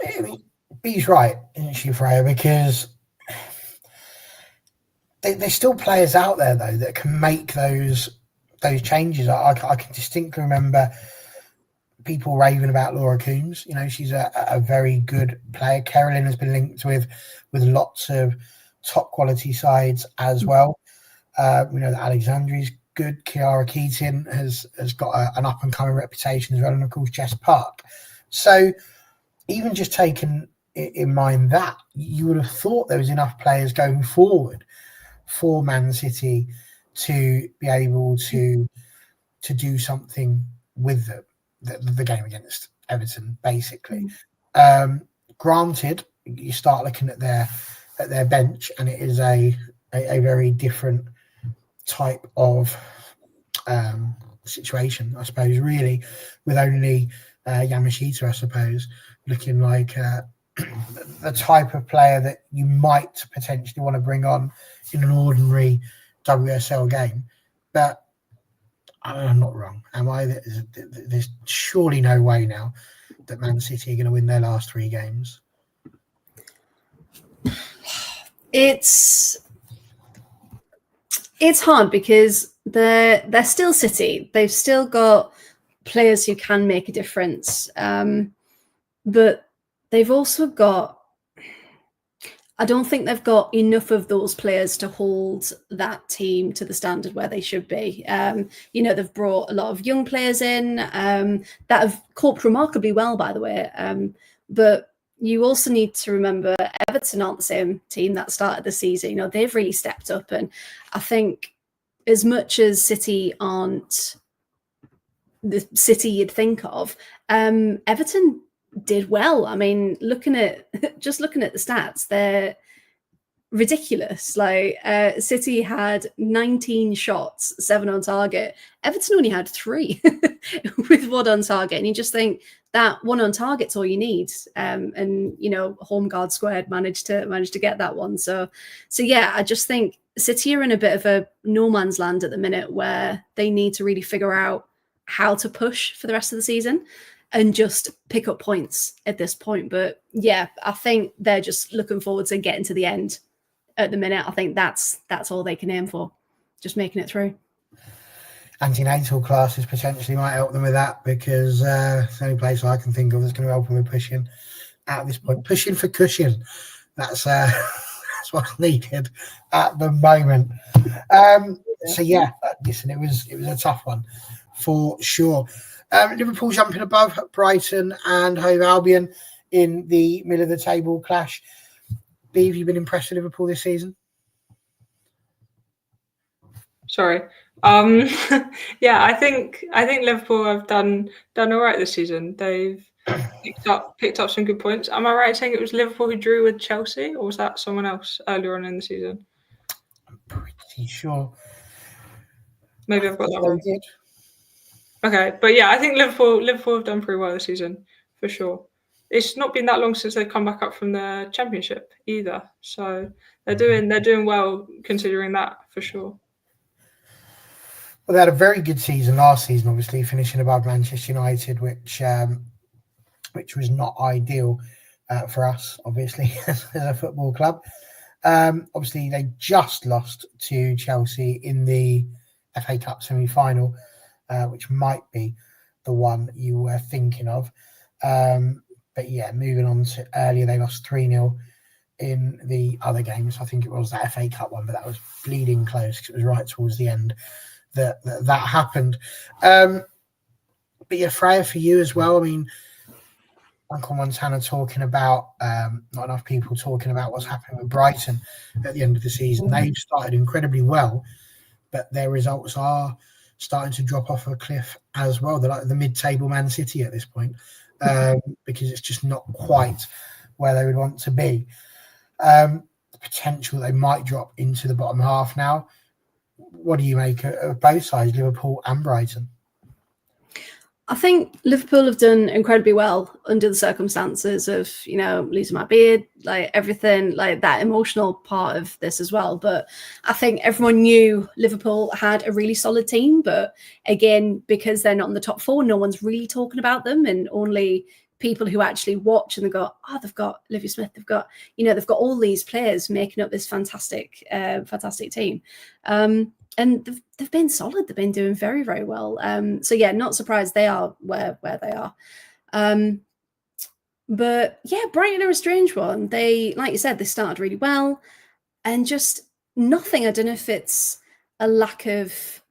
I mean, Bee's right, isn't she, Freya? Because there's still players out there though that can make those changes. I can distinctly remember people raving about Laura Coombs. She's a very good player. Carolyn has been linked with lots of top quality sides as well. We know that Alexandria's good. Kiara Keating has got an up and coming reputation as well, and of course Jess Park. So even just taking in mind that, you would have thought there was enough players going forward for Man City to be able to do something with the game against Everton, basically. Granted, you start looking at their bench, and it is a very different type of situation, I suppose, really, with only Yamashita, I suppose, looking like the type of player that you might potentially want to bring on in an ordinary WSL game. But I'm not wrong, am I? There's surely no way now that Man City are going to win their last 3 games. It's hard because they're still City. They've still got players who can make a difference, but they've also got, I don't think they've got enough of those players to hold that team to the standard where they should be. They've brought a lot of young players in that have coped remarkably well, by the way. But you also need to remember Everton aren't the same team that started the season. They've really stepped up. And I think as much as City aren't the City you'd think of, Everton did well. I mean, looking at the stats, they're ridiculous. Like City had 19 shots, 7 on target. Everton only had 3 with 1 on target. And you just think that 1 on target's all you need. And home guard squared managed to get that one. So yeah, I just think City are in a bit of a no man's land at the minute where they need to really figure out how to push for the rest of the season and just pick up points at this point. But yeah, I think they're just looking forward to getting to the end at the minute. I think that's all they can aim for, just making it through. Antenatal classes potentially might help them with that, because it's the only place I can think of that's going to help them with pushing at this point. Pushing for cushion. That's what's needed at the moment. So yeah, listen, it was a tough one for sure. Liverpool jumping above Brighton and Hove Albion in the middle of the table clash. B, have you been impressed with Liverpool this season? Sorry. Yeah, I think Liverpool have done all right this season. They've picked up some good points. Am I right in saying it was Liverpool who drew with Chelsea, or was that someone else earlier on in the season? I'm pretty sure. Maybe I've got that wrong. Okay, but yeah, I think Liverpool have done pretty well this season for sure. It's not been that long since they've come back up from the Championship either, so they're doing well considering that for sure. Well, they had a very good season last season, obviously finishing above Manchester United, which was not ideal for us, obviously, as a football club. Obviously, they just lost to Chelsea in the FA Cup semi-final, which might be the one you were thinking of. But yeah, moving on to earlier, they lost 3-0 in the other games. I think it was that FA Cup one, but that was bleeding close because it was right towards the end that happened. But yeah, Freya, for you as well. I mean, Uncle Montana talking about not enough people talking about what's happening with Brighton at the end of the season. They've started incredibly well, but their results are starting to drop off a cliff as well. They're like the mid-table Man City at this point, because it's just not quite where they would want to be. The potential they might drop into the bottom half now. What do you make of both sides, Liverpool and Brighton? I think Liverpool have done incredibly well under the circumstances of, losing my beard, like everything, like that emotional part of this as well. But I think everyone knew Liverpool had a really solid team. But again, because they're not in the top 4, no one's really talking about them, and only people who actually watch and they go, oh, they've got Olivia Smith, they've got all these players making up this fantastic team. and they've been solid. They've been doing very, very well. So yeah, not surprised they are where they are. But yeah, Brighton are a strange one. They, like you said, they started really well, and just nothing. I don't know if it's a lack of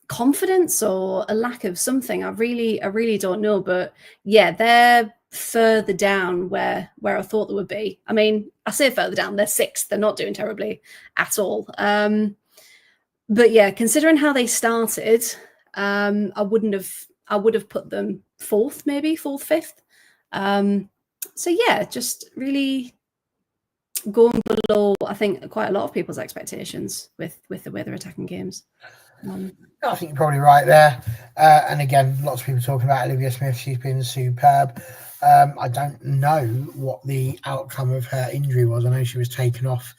confidence or a lack of something. I really don't know. But yeah, they're further down where I thought they would be. I mean, I say further down, they're sixth. They're not doing terribly at all. But yeah, considering how they started, I would have put them fourth, fifth. So yeah, just really going below, I think, quite a lot of people's expectations with the way they're attacking games. I think you're probably right there. And again, lots of people talking about Olivia Smith. She's been superb. I don't know what the outcome of her injury was. I know she was taken off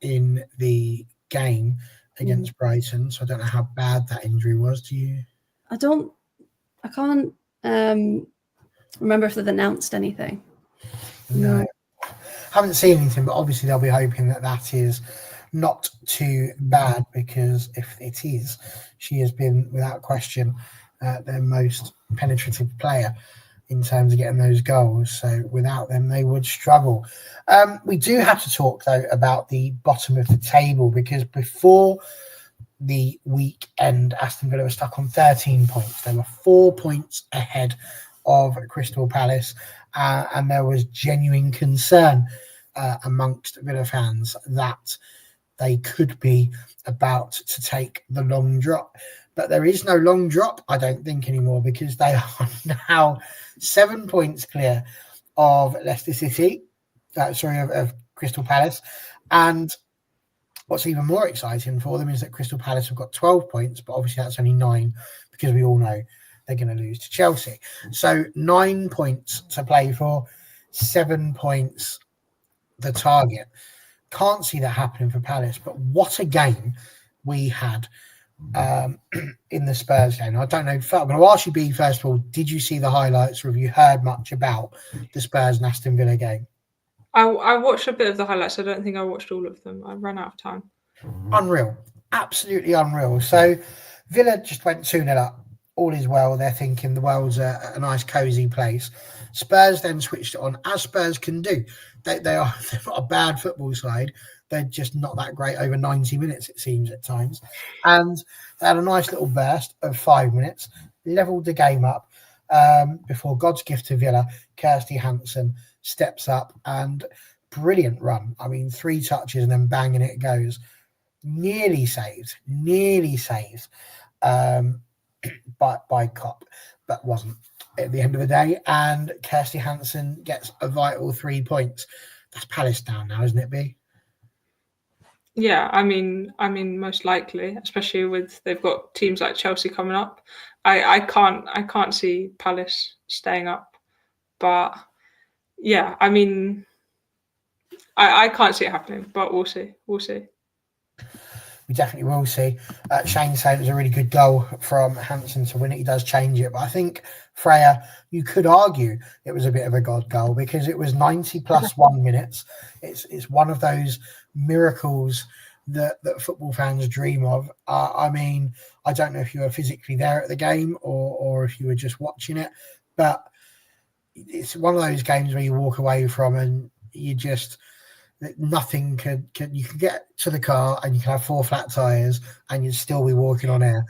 in the game against Brighton, so I don't know how bad that injury was. Do you? I can't remember if they've announced anything. No. Haven't seen anything, but obviously they'll be hoping that is not too bad, because if it is, she has been without question their most penetrative player in terms of getting those goals. So without them, they would struggle. We do have to talk though about the bottom of the table, because before the weekend, Aston Villa was stuck on 13 points. They were 4 points ahead of Crystal Palace, and there was genuine concern amongst Villa fans that they could be about to take the long drop. But there is no long drop, I don't think, anymore, because they are now 7 points clear of Leicester City, of Crystal Palace. And what's even more exciting for them is that Crystal Palace have got 12 points, but obviously that's only 9, because we all know they're going to lose to Chelsea. So 9 points to play for, 7 points the target. Can't see that happening for Palace, but what a game we had in the Spurs game. I don't know. I'm going to ask you, B, first of all, did you see the highlights, or have you heard much about the Spurs and Aston Villa game? I watched a bit of the highlights. I don't think I watched all of them. I ran out of time. Unreal. Absolutely unreal. So Villa just went 2-0 up. All is well. They're thinking the world's a nice, cosy place. Spurs then switched it on, as Spurs can do. They're not a bad football side. They're just not that great over 90 minutes, it seems, at times. And they had a nice little burst of 5 minutes, levelled the game up before God's gift to Villa, Kirsty Hansen, steps up, and brilliant run. I mean, 3 touches and then bang, and it goes. Nearly saved by Kopp, but wasn't at the end of the day. And Kirsty Hansen gets a vital 3 points. That's Palace down now, isn't it, B? Yeah, I mean, most likely, especially with they've got teams like Chelsea coming up. I can't see Palace staying up, but yeah, I mean, I can't see it happening, but we'll see. We definitely will see. Shane said it was a really good goal from Hansen to win it. He does change it, but I think, Freya, you could argue it was a bit of a God goal, because it was 90 plus 1 minutes. It's one of those miracles that football fans dream of. I mean, I don't know if you were physically there at the game or if you were just watching it, but it's one of those games where you walk away from and you just... nothing you can get to the car and you can have 4 flat tires and you'd still be walking on air,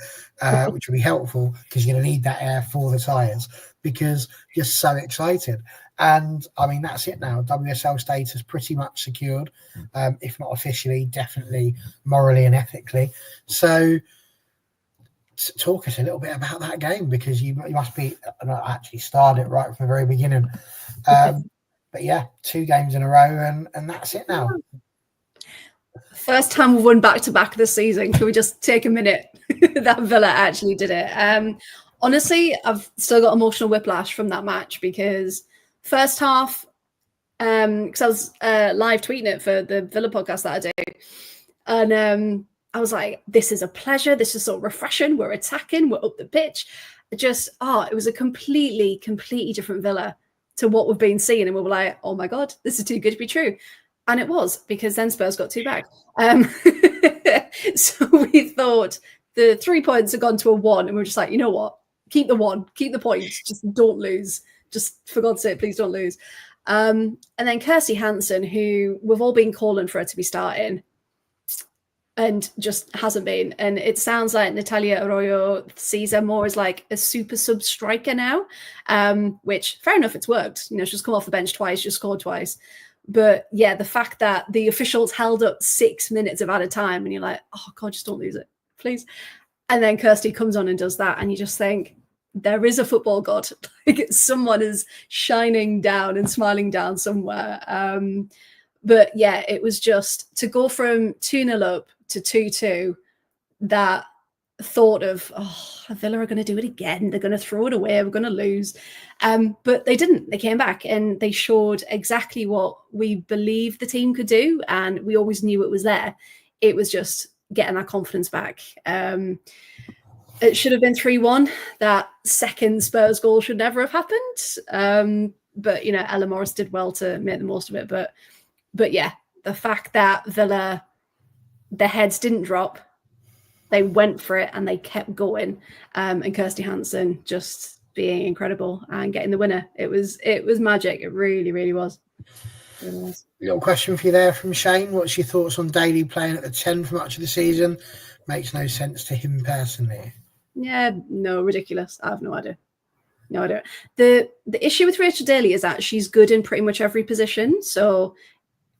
which would be helpful, because you're going to need that air for the tires, because you're so excited. And I mean, that's it now. WSL status pretty much secured, if not officially, definitely morally and ethically. So talk us a little bit about that game, because you must be actually started it right from the very beginning. But yeah, 2 games in a row, and that's it now. First time we've won back-to-back this season. Can we just take a minute that Villa actually did it? Honestly, I've still got emotional whiplash from that match, because first half, because I was live tweeting it for the Villa podcast that I do, and I was like, this is a pleasure. This is so refreshing. We're attacking. We're up the pitch. It was a completely different Villa to what we've been seeing, and we were like, oh my God, this is too good to be true. And it was, because then Spurs got 2 back. So we thought the 3 points had gone to a 1, and we were just like, you know what? Keep the 1, keep the points, just don't lose. Just for God's sake, please don't lose. And then Kirsty Hansen, who we've all been calling for her to be starting, and just hasn't been. And it sounds like Natalia Arroyo sees her more as like a super sub striker now, which fair enough, it's worked. You know, she's come off the bench twice, just scored twice. But yeah, the fact that the officials held up 6 minutes of added time, and you're like, oh God, just don't lose it, please. And then Kirsty comes on and does that, and you just think, there is a football god. Like someone is shining down and smiling down somewhere. But yeah, it was just to go from 2-0 up to 2-2, that thought of, oh, Villa are going to do it again. They're going to throw it away. We're going to lose. But they didn't. They came back and they showed exactly what we believed the team could do. And we always knew it was there. It was just getting that confidence back. It should have been 3-1. That second Spurs goal should never have happened. But, you know, Ella Morris did well to make the most of it. But yeah, the fact that Villa, their heads didn't drop, they went for it and they kept going. And Kirsty Hansen just being incredible and getting the winner. It was magic. It really, really was. It really was. Little question for you there from Shane. What's your thoughts on Daly playing at the 10 for much of the season? Makes no sense to him personally. Yeah, no, ridiculous. I have no idea. No idea. The issue with Rachel Daly is that she's good in pretty much every position. So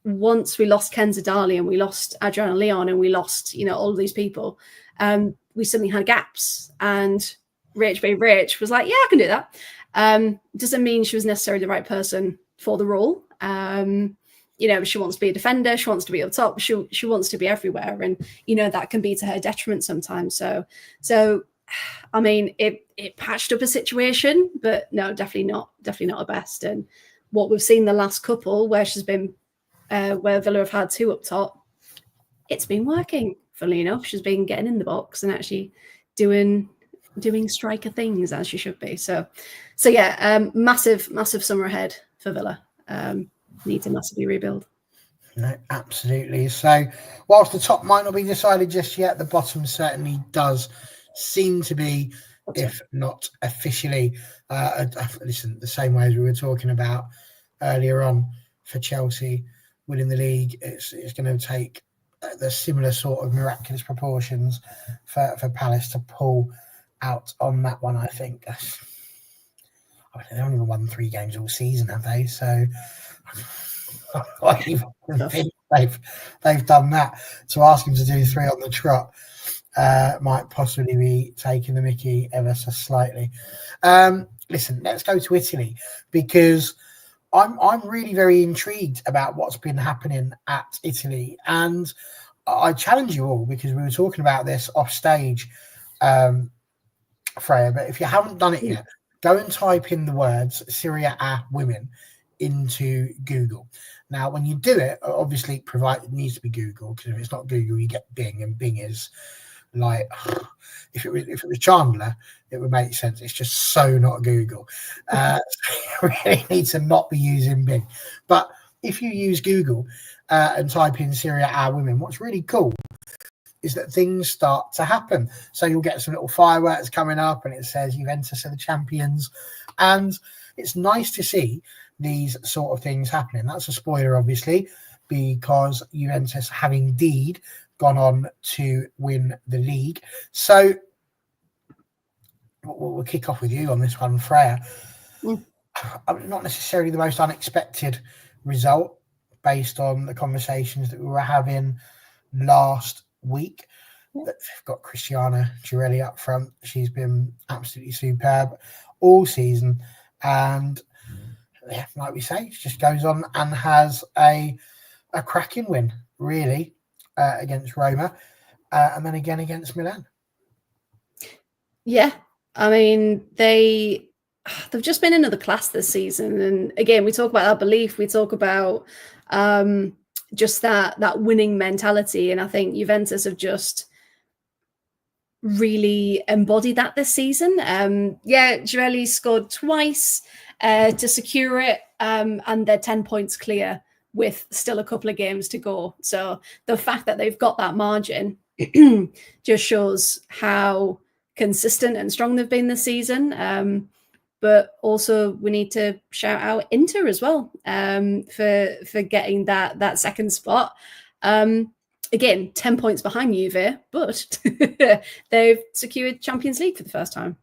once we lost Kenza Dali and we lost Adriana Lyon and we lost, you know, all of these people, we suddenly had gaps. And Rach being Rach was like, yeah, I can do that. Doesn't mean she was necessarily the right person for the role. You know, she wants to be a defender. She wants to be up top. She wants to be everywhere. And, you know, that can be to her detriment sometimes. So I mean, it patched up a situation, but no, definitely not a best. And what we've seen the last couple where she's been, where Villa have had 2 up top, it's been working. Funnily enough, she's been getting in the box and actually doing striker things as she should be. So yeah, massive summer ahead for Villa. Need to massively rebuild. No, absolutely. So whilst the top might not be decided just yet, the bottom certainly does seem to be, if not officially. Listen, the same way as we were talking about earlier on for Chelsea winning the league, it's going to take the similar sort of miraculous proportions for Palace to pull out on that one, I think. I mean, they've only won 3 games all season, have they? So I even think they've done that. To ask them to do 3 on the trot might possibly be taking the mickey ever so slightly. Listen, let's go to Italy, because I'm really very intrigued about what's been happening at Italy, and I challenge you all, because we were talking about this off stage, Freya. But if you haven't done it yet, go and type in the words Serie A Women into Google. Now, when you do it, obviously it needs to be Google, because if it's not Google, you get Bing, and Bing is like, if it was Chandler, it would make sense. It's just so not Google. So you really need to not be using Bing. But if you use Google and type in Serie A Women, what's really cool is that things start to happen. So you'll get some little fireworks coming up, and it says Juventus are the champions. And it's nice to see these sort of things happening. That's a spoiler, obviously, because Juventus have indeed gone on to win the league. So we'll kick off with you on this one, Freya. Not necessarily the most unexpected result based on the conversations that we were having last week. They've got Cristiana Girelli up front. She's been absolutely superb all season. And yeah, like we say, she just goes on and has a cracking win, really, against Roma, and then again against Milan. Yeah, I mean, they've just been another class this season. And again, we talk about that belief. We talk about just that winning mentality. And I think Juventus have just really embodied that this season. Girelli scored twice to secure it, and they're 10 points clear with still a couple of games to go. So the fact that they've got that margin just shows how consistent and strong they've been this season. But also we need to shout out Inter as well for getting that second spot. Again, 10 points behind Juve, but they've secured Champions League for the first time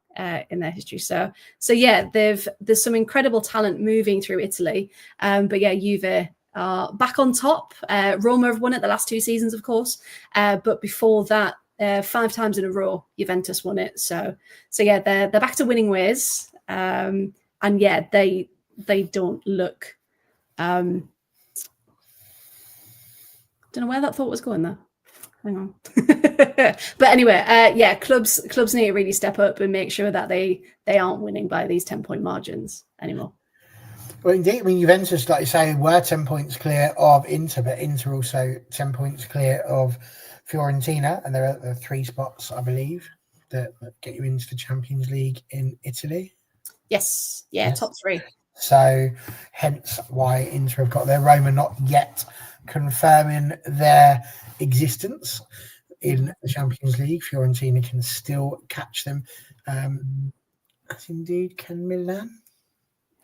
in their history. So yeah, there's some incredible talent moving through Italy. But yeah, Juve are back on top. Roma have won it the last 2 seasons, of course. But before that, 5 times in a row, Juventus won it. So yeah, they're back to winning ways. And yeah, they don't look. Don't know where that thought was going there. Hang on. But anyway, yeah, clubs need to really step up and make sure that they aren't winning by these 10-point margins anymore. Well, indeed, I mean, Juventus, like you say, were 10 points clear of Inter, but Inter also 10 points clear of Fiorentina, and there are 3 spots, I believe, that get you into the Champions League in Italy. Yes, top 3. So, hence why Inter have got their Roma not yet confirming their existence in the Champions League. Fiorentina can still catch them. As indeed can Milan.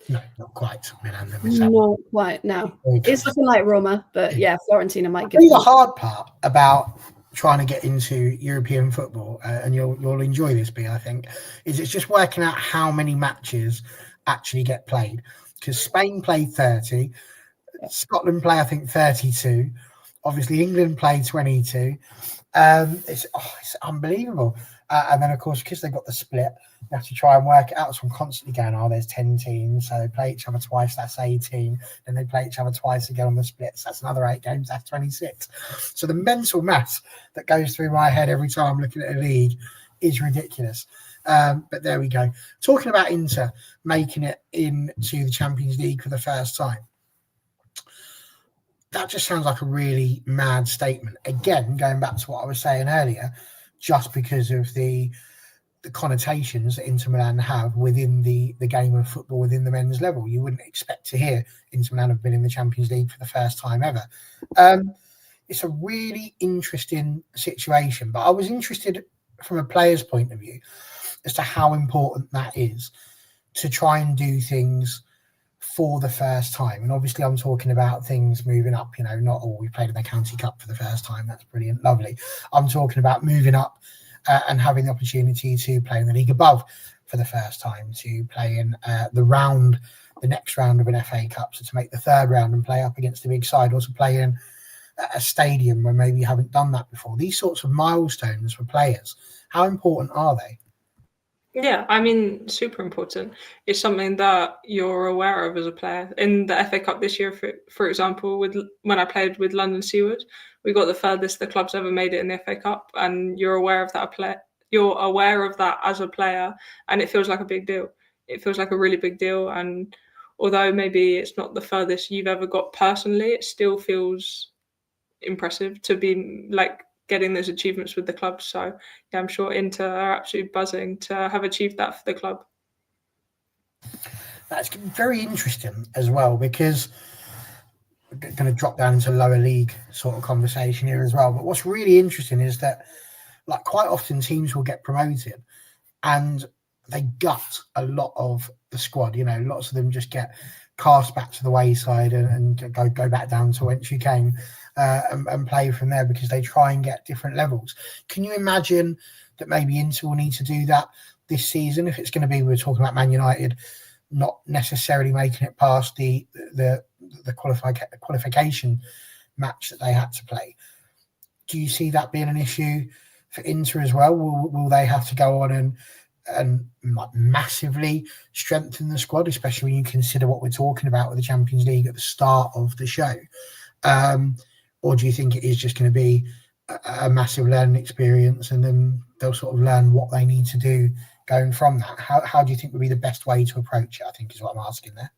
No, not quite. Milan. Not quite. No, it's looking like Roma, but yeah, Fiorentina might give. The hard part about trying to get into European football, and you'll enjoy this, B, I think, is it's just working out how many matches actually get played. Because Spain played 30, Scotland play, I think, 32. Obviously, England play 22. It's unbelievable. And then, of course, because they've got the split, you have to try and work it out. So I'm constantly going, there's 10 teams. So they play each other twice, that's 18. Then they play each other twice again on the splits. That's another 8 games, that's 26. So the mental maths that goes through my head every time I'm looking at a league is ridiculous. But there we go. Talking about Inter making it into the Champions League for the first time. That just sounds like a really mad statement. Again, going back to what I was saying earlier, just because of the connotations that Inter Milan have within the game of football within the men's level. You wouldn't expect to hear Inter Milan have been in the Champions League for the first time ever. It's a really interesting situation, but I was interested from a player's point of view as to how important that is to try and do things for the first time. And obviously I'm talking about things moving up, not all we played in the County Cup for the first time. That's brilliant, lovely. I'm talking about moving up and having the opportunity to play in the league above for the first time, to play in the next round of an FA Cup, so to make the 3rd round and play up against the big side, or to play in a stadium where maybe you haven't done that before. These sorts of milestones for players, how important are they? Yeah, I mean, super important. It's something that you're aware of as a player. In the FA Cup this year, for example, when I played with London Seaward, we got the furthest the club's ever made it in the FA Cup, and you're aware of that You're aware of that as a player, and it feels like a big deal. It feels like a really big deal, and although maybe it's not the furthest you've ever got personally, it still feels impressive to be like getting those achievements with the club. So yeah, I'm sure Inter are absolutely buzzing to have achieved that for the club. That's very interesting as well, because we're going to drop down into lower league sort of conversation here as well. But what's really interesting is that, like, quite often teams will get promoted and they gut a lot of the squad. Lots of them just get cast back to the wayside and go back down to whence you came. And play from there, because they try and get different levels. Can you imagine that maybe Inter will need to do that this season? If it's going to be, we're talking about Man United not necessarily making it past the qualification match that they had to play. Do you see that being an issue for Inter as well? Will they have to go on and massively strengthen the squad, especially when you consider what we're talking about with the Champions League at the start of the show? Or do you think it is just going to be a massive learning experience, and then they'll sort of learn what they need to do going from that? How do you think would be the best way to approach it, I think is what I'm asking there.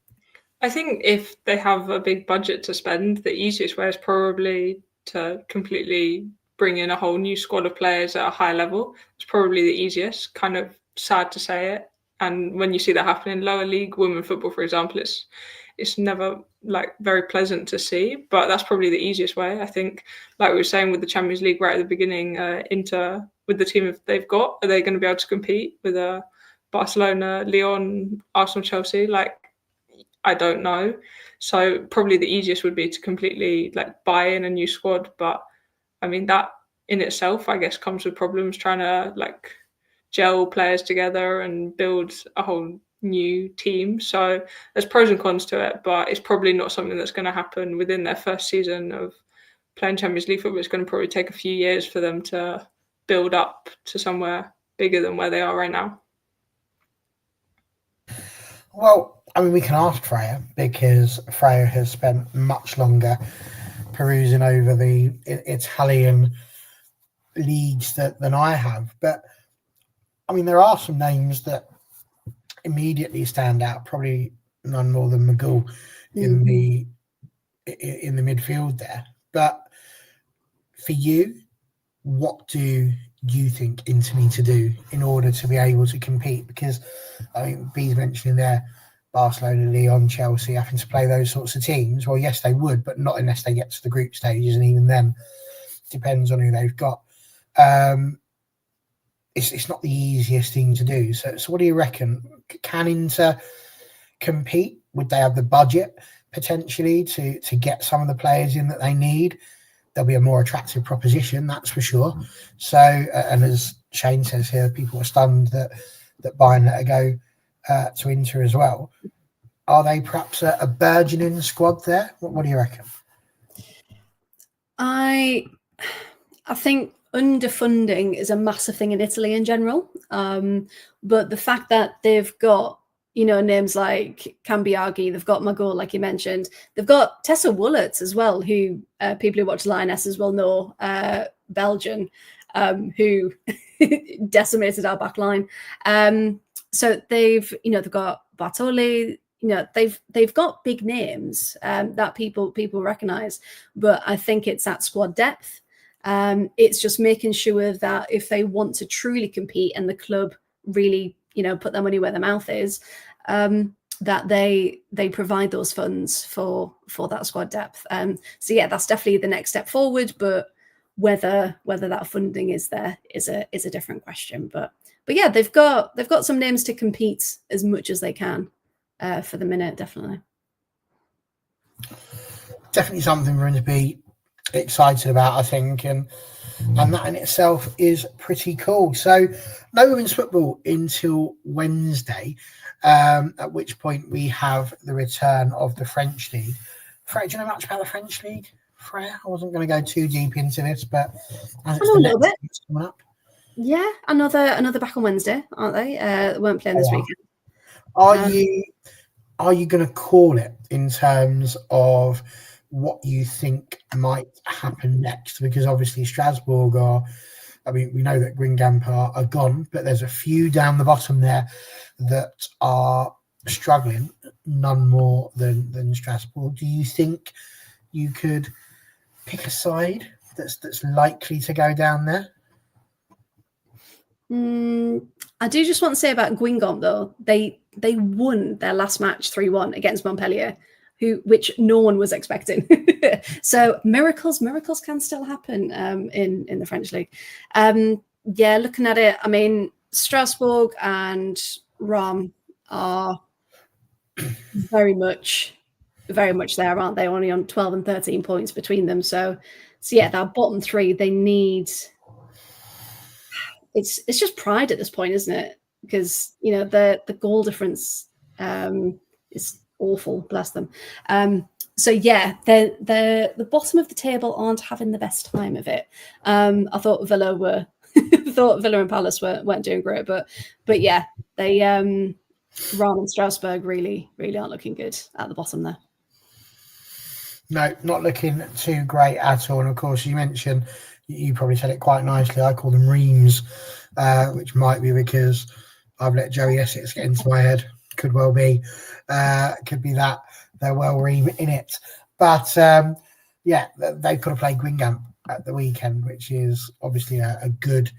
I think if they have a big budget to spend, the easiest way is probably to completely bring in a whole new squad of players at a high level. It's probably the easiest. Kind of sad to say it. And when you see that happen in lower league women football, for example, it's never like very pleasant to see. But that's probably the easiest way. I think, like we were saying with the Champions League right at the beginning, Inter with the team they've got, are they going to be able to compete with Barcelona, Lyon, Arsenal, Chelsea? Like, I don't know. So probably the easiest would be to completely like buy in a new squad. But I mean, that in itself, I guess, comes with problems trying to like gel players together and build a whole new team. So there's pros and cons to it, but it's probably not something that's going to happen within their first season of playing Champions League football. It's going to probably take a few years for them to build up to somewhere bigger than where they are right now. Well, I mean, we can ask Freya, because Freya has spent much longer perusing over the Italian leagues than I have. But I mean, there are some names that immediately stand out. Probably none more than McGill in the midfield there. But for you, what do you think Inter need to do in order to be able to compete? Because I think B's mentioning there, Barcelona, Lyon, Chelsea having to play those sorts of teams. Well, yes, they would, but not unless they get to the group stages, and even then, depends on who they've got. It's not the easiest thing to do. So what do you reckon? Can Inter compete? Would they have the budget potentially to get some of the players in that they need? There'll be a more attractive proposition, that's for sure. So, and as Shane says here, people are stunned that Bayern let her go to Inter as well. Are they perhaps a burgeoning squad there? What do you reckon? I think underfunding is a massive thing in Italy in general. But the fact that they've got, names like Cambiaghi, they've got Magor, like you mentioned, they've got Tessa Woolert as well, who people who watch Lionesses will know, Belgian, who decimated our back line. So they've got Bartoli, they've got big names that people recognize, but I think it's that squad depth. It's just making sure that if they want to truly compete and the club really, put their money where their mouth is, that they provide those funds for that squad depth. So yeah, that's definitely the next step forward. But whether that funding is there is a different question. But yeah, they've got some names to compete as much as they can for the minute. Definitely something we're going to be excited about, I think, and that in itself is pretty cool. So no women's football until Wednesday, at which point we have the return of the French league. Freya, do you know much about the French league, Freya? I wasn't going to go too deep into this, but as it's a little bit coming up. Yeah, another back on Wednesday, aren't they? They weren't playing this weekend. Are you going to call it in terms of what you think might happen next? Because obviously Strasbourg we know that Guingamp are gone, but there's a few down the bottom there that are struggling, none more than Strasbourg. Do you think you could pick a side that's likely to go down there? I do just want to say about Guingamp, though, they won their last match 3-1 against Montpellier, which no one was expecting. So miracles can still happen in the French league. Yeah, looking at it, I mean, Strasbourg and Rome are very much there, aren't they? Only on 12 and 13 points between them. So yeah, that bottom three, they need. It's just pride at this point, isn't it? Because the goal difference is awful, bless them. So yeah, the bottom of the table aren't having the best time of it. I thought Villa and Palace weren't doing great, but yeah, they Ram and Strasbourg really aren't looking good at the bottom there. No, not looking too great at all. And of course, you mentioned, you probably said it quite nicely, I call them reams, which might be because I've let Joey Essex get into my head. Could well be. Could be that they're well ream in it. But yeah, they could have played Guingamp at the weekend, which is obviously a good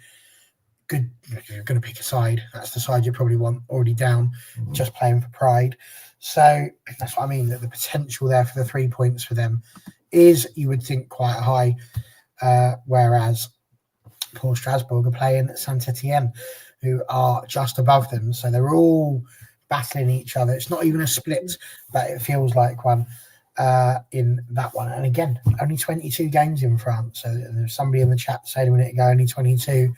good. You're going to pick a side. That's the side you probably want already down, just playing for pride. So that's what I mean. That the potential there for the 3 points for them is, you would think, quite high. Whereas Paul Strasbourg are playing Saint Etienne, who are just above them. So they're all battling each other. It's not even a split, but it feels like one in that one. And again, only 22 games in France. So there's somebody in the chat saying a minute ago, only 22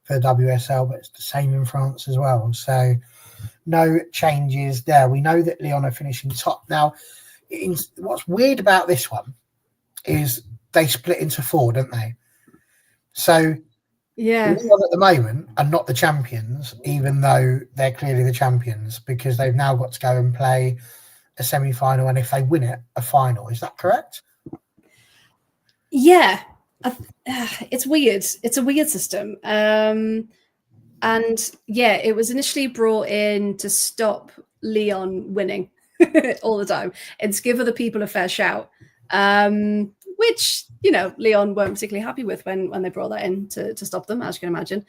for the WSL, but it's the same in France as well. So no changes there. We know that Lyon are finishing top. Now, what's weird about this one is they split into 4, don't they? So Yeah. Lyon at the moment are not the champions, even though they're clearly the champions, because they've now got to go and play a semi-final, and if they win it, a final. Is that correct? Yeah. It's weird. It's a weird system. And yeah, it was initially brought in to stop Lyon winning all the time and to give other people a fair shout. Which, you know, Lyon weren't particularly happy with when they brought that in to stop them, as you can imagine.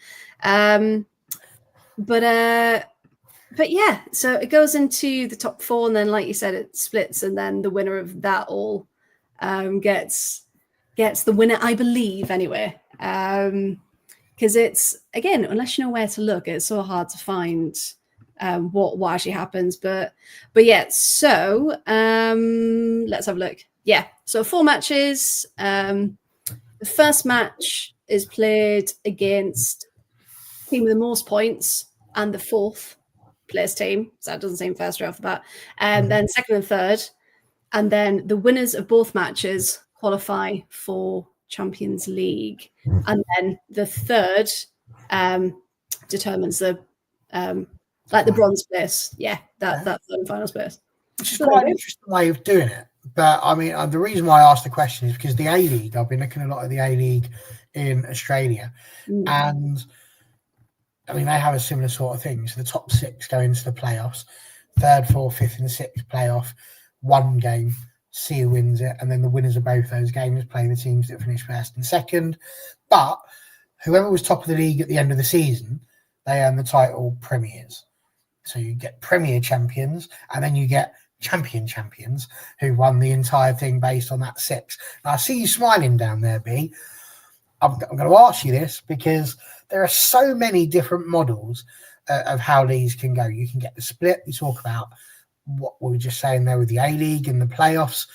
But yeah, so it goes into the top 4, and then, like you said, it splits, and then the winner of that all gets the winner, I believe, anyway. Because it's, again, unless you know where to look, it's so hard to find what actually happens. But yeah, so let's have a look. Yeah, so 4 matches. The first match is played against the team with the most points and the 4th place team. So that doesn't seem fair straight off the bat. And then second and third. And then the winners of both matches qualify for Champions League. And then the third determines the the bronze place. Yeah, that third and final place. Which is quite an interesting way of doing it. But I mean, the reason why I asked the question is because the A-League, I've been looking a lot at the A-League in Australia. And I mean, they have a similar sort of thing. So the top 6 go into the playoffs. 3rd, 4th, 5th, and 6th playoff. 1 game, see who wins it. And then the winners of both those games play the teams that finish first and second. But whoever was top of the league at the end of the season, they earn the title premiers. So you get premier champions, and then you get champions who won the entire thing based on that 6. Now, I see you smiling down there, B. I'm going to ask you this because there are so many different models of how these can go. You can get the split. You talk about what we were just saying there with the A-League and the playoffs.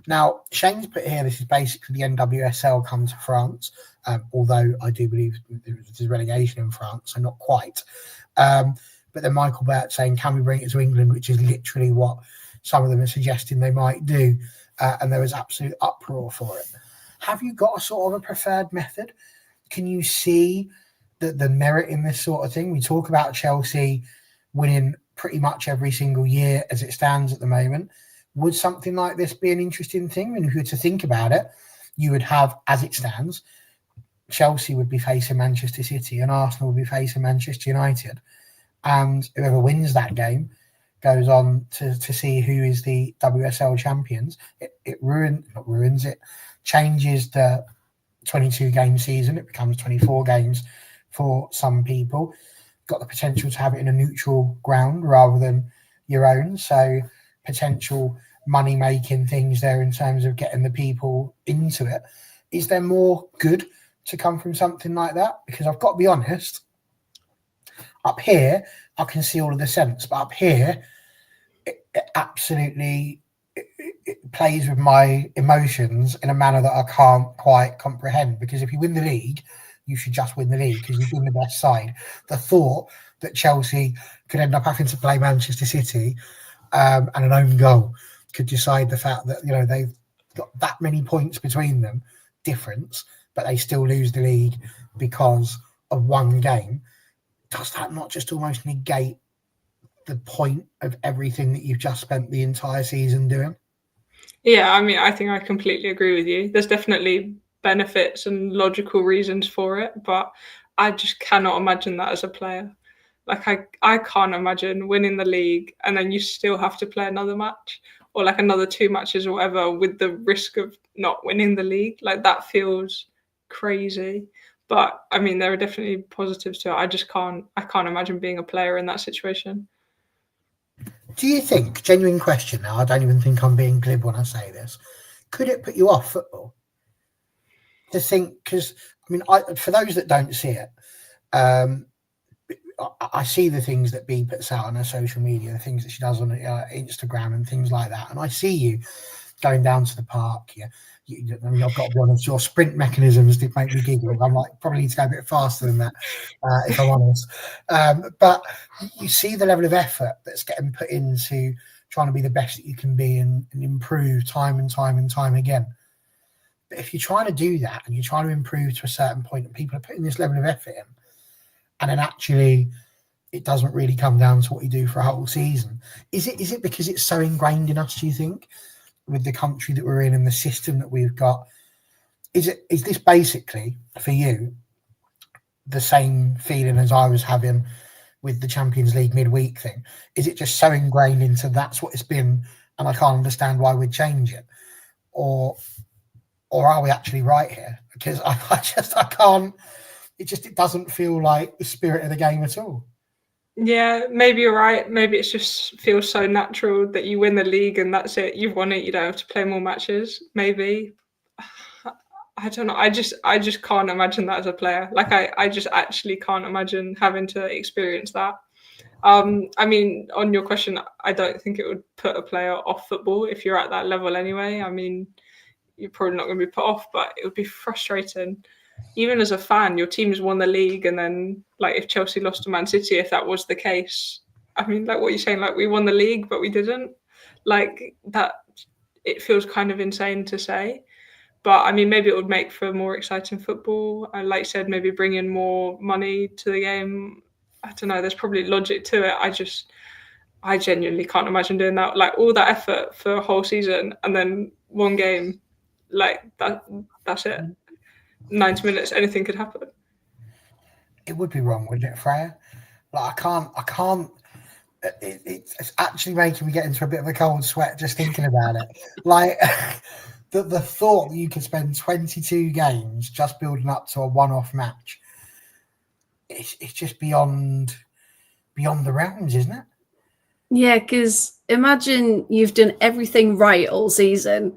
Now, Shane's put here, this is basically the NWSL come to France, although I do believe there's relegation in France, so not quite. But then Michael Burt saying, can we bring it to England, which is literally what some of them are suggesting they might do. And there was absolute uproar for it. Have you got a sort of a preferred method? Can you see the merit in this sort of thing? We talk about Chelsea winning pretty much every single year as it stands at the moment. Would something like this be an interesting thing? And if you were to think about it, you would have, as it stands, Chelsea would be facing Manchester City and Arsenal would be facing Manchester United. And whoever wins that game goes on to see who is the WSL champions. It changes the 22-game season. It becomes 24 games for some people. Got the potential to have it in a neutral ground rather than your own. So potential money-making things there in terms of getting the people into it. Is there more good to come from something like that? Because I've got to be honest, up here, I can see all of the sense, but up here, it absolutely it plays with my emotions in a manner that I can't quite comprehend. Because if you win the league, you should just win the league because you've been the best side. The thought that Chelsea could end up having to play Manchester City and an own goal could decide the fact that, you know, they've got that many points between them, difference, but they still lose the league because of one game. Does that not just almost negate the point of everything that you've just spent the entire season doing? Yeah, I mean, I think I completely agree with you. There's definitely benefits and logical reasons for it, but I just cannot imagine that as a player. Like, I can't imagine winning the league and then you still have to play another match or like another 2 matches or whatever with the risk of not winning the league. Like, that feels crazy. But I mean, there are definitely positives to it. I can't imagine being a player in that situation. Do you think, genuine question now, I don't even think I'm being glib when I say this, could it put you off football? To think, because I mean, for those that don't see it, I see the things that Bea puts out on her social media, the things that she does on Instagram and things like that, and I see you going down to the park. Yeah, I mean, I've got to be honest, your sprint mechanisms did make me giggle. I'm like, probably need to go a bit faster than that, if I'm honest. But you see the level of effort that's getting put into trying to be the best that you can be and improve time and time and time again. But if you're trying to do that and you're trying to improve to a certain point and people are putting this level of effort in, and then actually it doesn't really come down to what you do for a whole season, is it because it's so ingrained in us, do you think, with the country that we're in and the system that we've got? Is this basically for you the same feeling as I was having with the Champions League midweek thing? Is it just so ingrained into that's what it's been and I can't understand why we'd change it? Or are we actually right here? Because I can't, it doesn't feel like the spirit of the game at all. Yeah, maybe you're right. Maybe it just feels so natural that you win the league and that's it. You've won it. You don't have to play more matches. Maybe. I don't know. I just can't imagine that as a player. Like I just actually can't imagine having to experience that. I mean, on your question, I don't think it would put a player off football if you're at that level anyway. I mean, you're probably not going to be put off, but it would be frustrating. Even as a fan, your team's won the league, and then like if Chelsea lost to Man City, if that was the case, I mean, like what you're saying, like we won the league, but we didn't. Like that, it feels kind of insane to say. But I mean, maybe it would make for more exciting football. And like you said, maybe bring in more money to the game. I don't know. There's probably logic to it. I genuinely can't imagine doing that. Like all that effort for a whole season and then one game, like that's it. 90 minutes, anything could happen. It would be wrong, wouldn't it, Freya? Like I can't. It's actually making me get into a bit of a cold sweat just thinking about it. Like the thought that you could spend 22 games just building up to a one-off match. It's just beyond the realms, isn't it? Yeah, because imagine you've done everything right all season,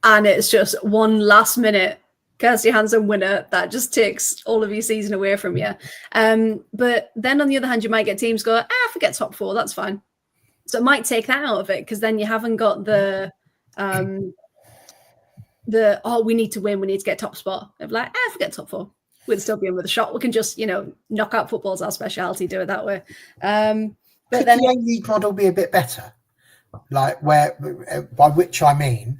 and it's just one last minute Kirsty Hansen winner that just takes all of your season away from you. But then on the other hand, you might get teams go, forget top four, that's fine. So it might take that out of it because then you haven't got the we need to win, we need to get top spot. Of like, forget top four. We'd still be in with a shot. We can just, knock out football's our speciality, do it that way. But then the A-League model be a bit better? Like by which I mean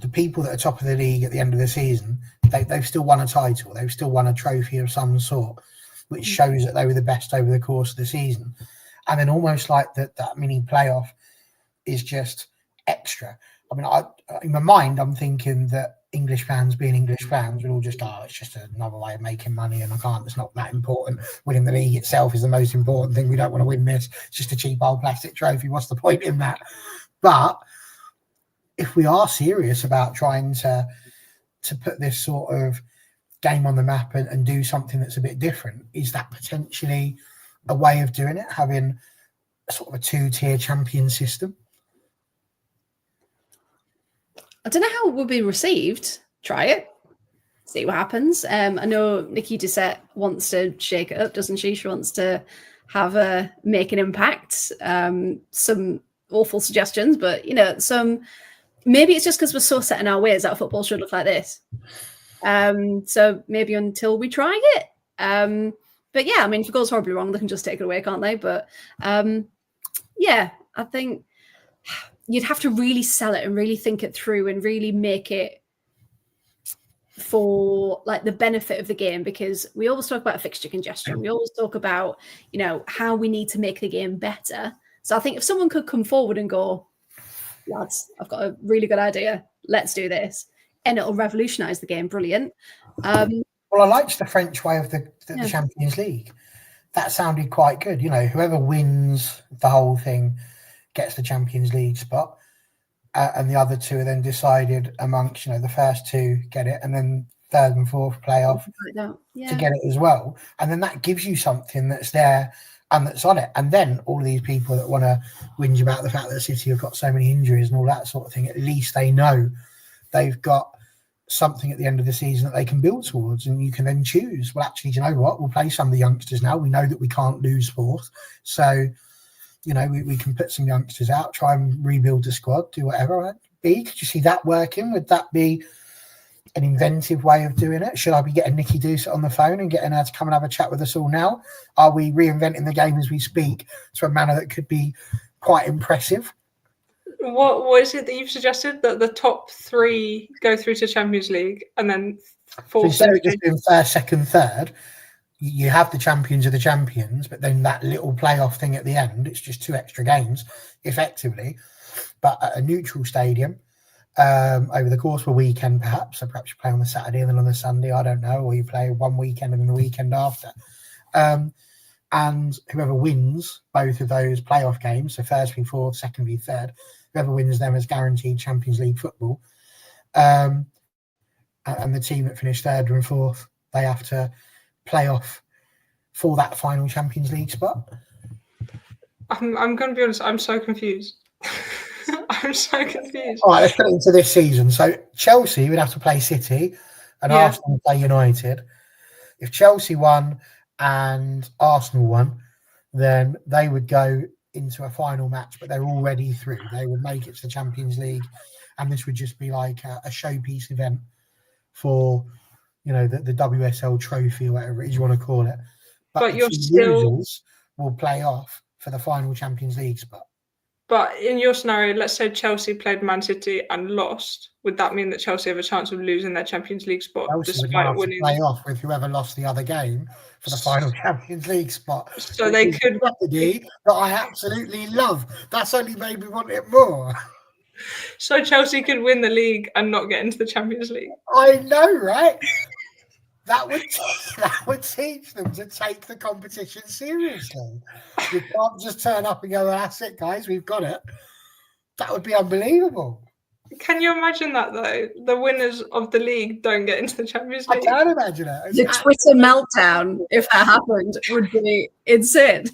the people that are top of the league at the end of the season, they've still won a title, they've still won a trophy of some sort, which shows that they were the best over the course of the season. And then almost like that mini playoff is just extra. I mean, in my mind, I'm thinking that English fans being English fans would all just, it's just another way of making money and it's not that important. Winning the league itself is the most important thing. We don't want to win this. It's just a cheap old plastic trophy. What's the point in that? But if we are serious about trying to put this sort of game on the map and do something that's a bit different, is that potentially a way of doing it, having a sort of a two-tier champion system? I don't know how it will be received. Try it. See what happens. I know Nikki Doucette wants to shake it up, doesn't she? She wants to make an impact. Some awful suggestions, but maybe it's just because we're so set in our ways that football should look like this. So maybe until we try it. But yeah, I mean, if it goes horribly wrong, they can just take it away, can't they? But yeah, I think you'd have to really sell it and really think it through and really make it for like the benefit of the game, because we always talk about fixture congestion. We always talk about, how we need to make the game better. So I think if someone could come forward and go, lads, I've got a really good idea, let's do this, and it'll revolutionize the game. Brilliant. Well, I liked the French way of the Champions League. That sounded quite good. Whoever wins the whole thing gets the Champions League spot, and the other two are then decided amongst, the first two get it, and then third and fourth playoff Yeah. to get it as well. And then that gives you something that's there and that's on it. And then all of these people that want to whinge about the fact that City have got so many injuries and all that sort of thing, at least they know they've got something at the end of the season that they can build towards, and you can then choose, well, actually, do you know what? We'll play some of the youngsters now. We know that we can't lose fourth. So, you know, we can put some youngsters out, try and rebuild the squad, do whatever. Right? Could you see that working? Would that be an inventive way of doing it? Should I be getting Nikki Doucet on the phone and getting her to come and have a chat with us all now? Are we reinventing the game as we speak to a manner that could be quite impressive? What is it that you've suggested? That the top 3 go through to Champions League and then so instead of just doing first, second, third, you have the champions of the champions, but then that little playoff thing at the end, it's just 2 extra games, effectively, but at a neutral stadium over the course of a weekend, perhaps. So perhaps you play on the Saturday and then on the Sunday, I don't know, or you play one weekend and then the weekend after. And whoever wins both of those playoff games, so first v fourth, second v third, whoever wins them is guaranteed Champions League football. And the team that finished third and fourth, they have to play off for that final Champions League spot. I'm going to be honest, I'm so confused. I'm so confused. All right, let's put it into this season. So Chelsea would have to play City and Arsenal would play United. If Chelsea won and Arsenal won, then they would go into a final match, but they're already through. They would make it to the Champions League, and this would just be like a showpiece event for, you know, the WSL trophy or whatever it is you want to call it. But you're still losers will play off for the final Champions League spot. But in your scenario, let's say Chelsea played Man City and lost. Would that mean that Chelsea have a chance of losing their Champions League spot despite winning? Play off with whoever lost the other game for the final Champions League spot. So they could. That I absolutely love. That's only made me want it more. So Chelsea could win the league and not get into the Champions League. I know, right? That would teach them to take the competition seriously. You can't just turn up and go, well, that's it, guys, we've got it. That would be unbelievable. Can you imagine that, though? The winners of the league don't get into the Champions League. I can imagine it. The Twitter meltdown, if that happened, would be insane.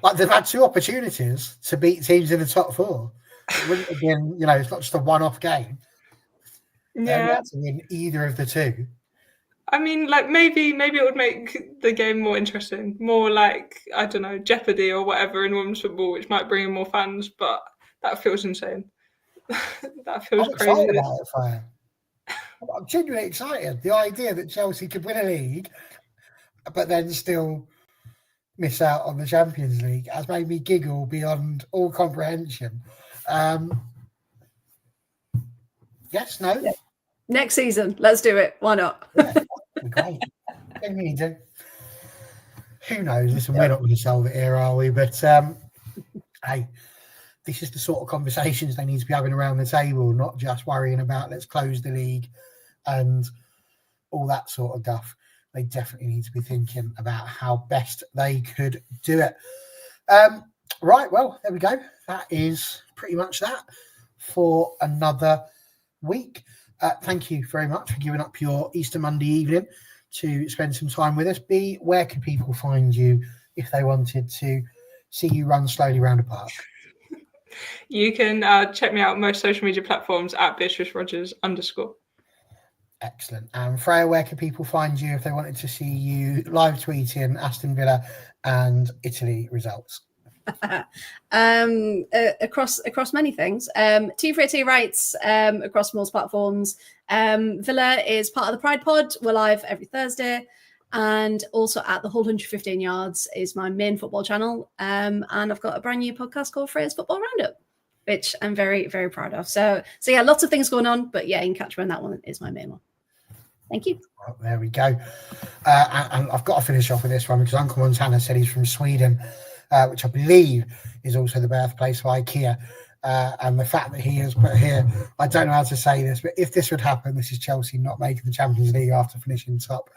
Like, they've had 2 opportunities to beat teams in the top 4. It wouldn't have been, you know, it's not just a one-off game. Yeah. They had to win either of the 2. I mean, like, maybe it would make the game more interesting, more like, I don't know, Jeopardy or whatever in women's football, which might bring in more fans, but that feels insane. That feels crazy. Excited about it, Fire. I'm genuinely excited. The idea that Chelsea could win a league, but then still miss out on the Champions League has made me giggle beyond all comprehension. Yes, no? Yeah. Next season, let's do it. Why not? Yeah, great. Don't really do. Who knows? Listen, we're not going to solve it here, are we? But hey, this is the sort of conversations they need to be having around the table, not just worrying about let's close the league and all that sort of guff. They definitely need to be thinking about how best they could do it. Right, well, there we go. That is pretty much that for another week. Thank you very much for giving up your Easter Monday evening to spend some time with us. B, where can people find you if they wanted to see you run slowly around a park? You can check me out on most social media platforms at @BeatriceRogers_. Excellent. And Freya, where can people find you if they wanted to see you live tweeting Aston Villa and Italy results? Across many things. T for T writes across most platforms. Villa is part of the Pride Pod. We're live every Thursday, and also at the Whole 115 Yards is my main football channel. And I've got a brand new podcast called Freya's Football Roundup, which I'm very, very proud of. So yeah, lots of things going on, but yeah, you can catch me on that one. Is my main one. Thank you. Well, there we go. And I've got to finish off with this one because Uncle Montana said he's from Sweden, which I believe is also the birthplace of IKEA. And the fact that he has put here, I don't know how to say this, but if this would happen, this is Chelsea not making the Champions League after finishing top,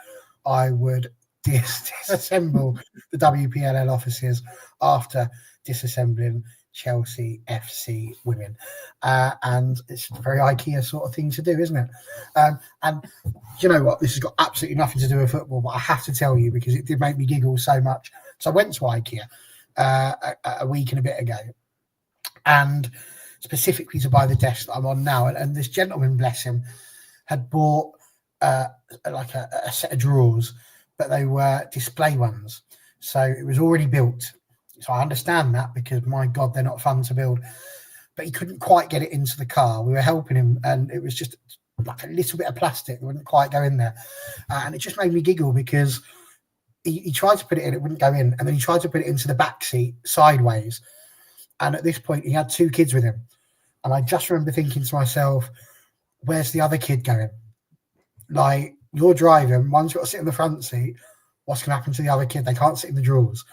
I would disassemble the WPLL offices after disassembling Chelsea FC women. And it's a very IKEA sort of thing to do, isn't it? And do you know what? This has got absolutely nothing to do with football, but I have to tell you because it did make me giggle so much. So I went to IKEA a week and a bit ago, and specifically to buy the desk that I'm on now. And this gentleman, bless him, had bought like a set of drawers, but they were display ones. So it was already built. So I understand that because, my God, they're not fun to build. But he couldn't quite get it into the car. We were helping him, and it was just like a little bit of plastic. It wouldn't quite go in there. And it just made me giggle because he tried to put it in, it wouldn't go in. And then he tried to put it into the back seat sideways. And at this point, he had 2 kids with him. And I just remember thinking to myself, where's the other kid going? Like, you're driving, one's got to sit in the front seat. What's going to happen to the other kid? They can't sit in the drawers.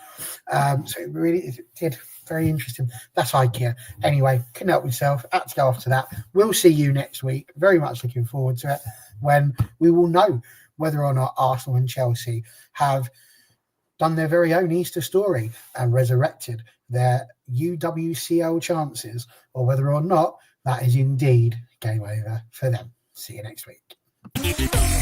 So it did. Very interesting. That's IKEA. Anyway, couldn't help myself. Had to go off to that. We'll see you next week. Very much looking forward to it, when we will know whether or not Arsenal and Chelsea have done their very own Easter story and resurrected their UWCL chances, or whether or not that is indeed game over for them. See you next week.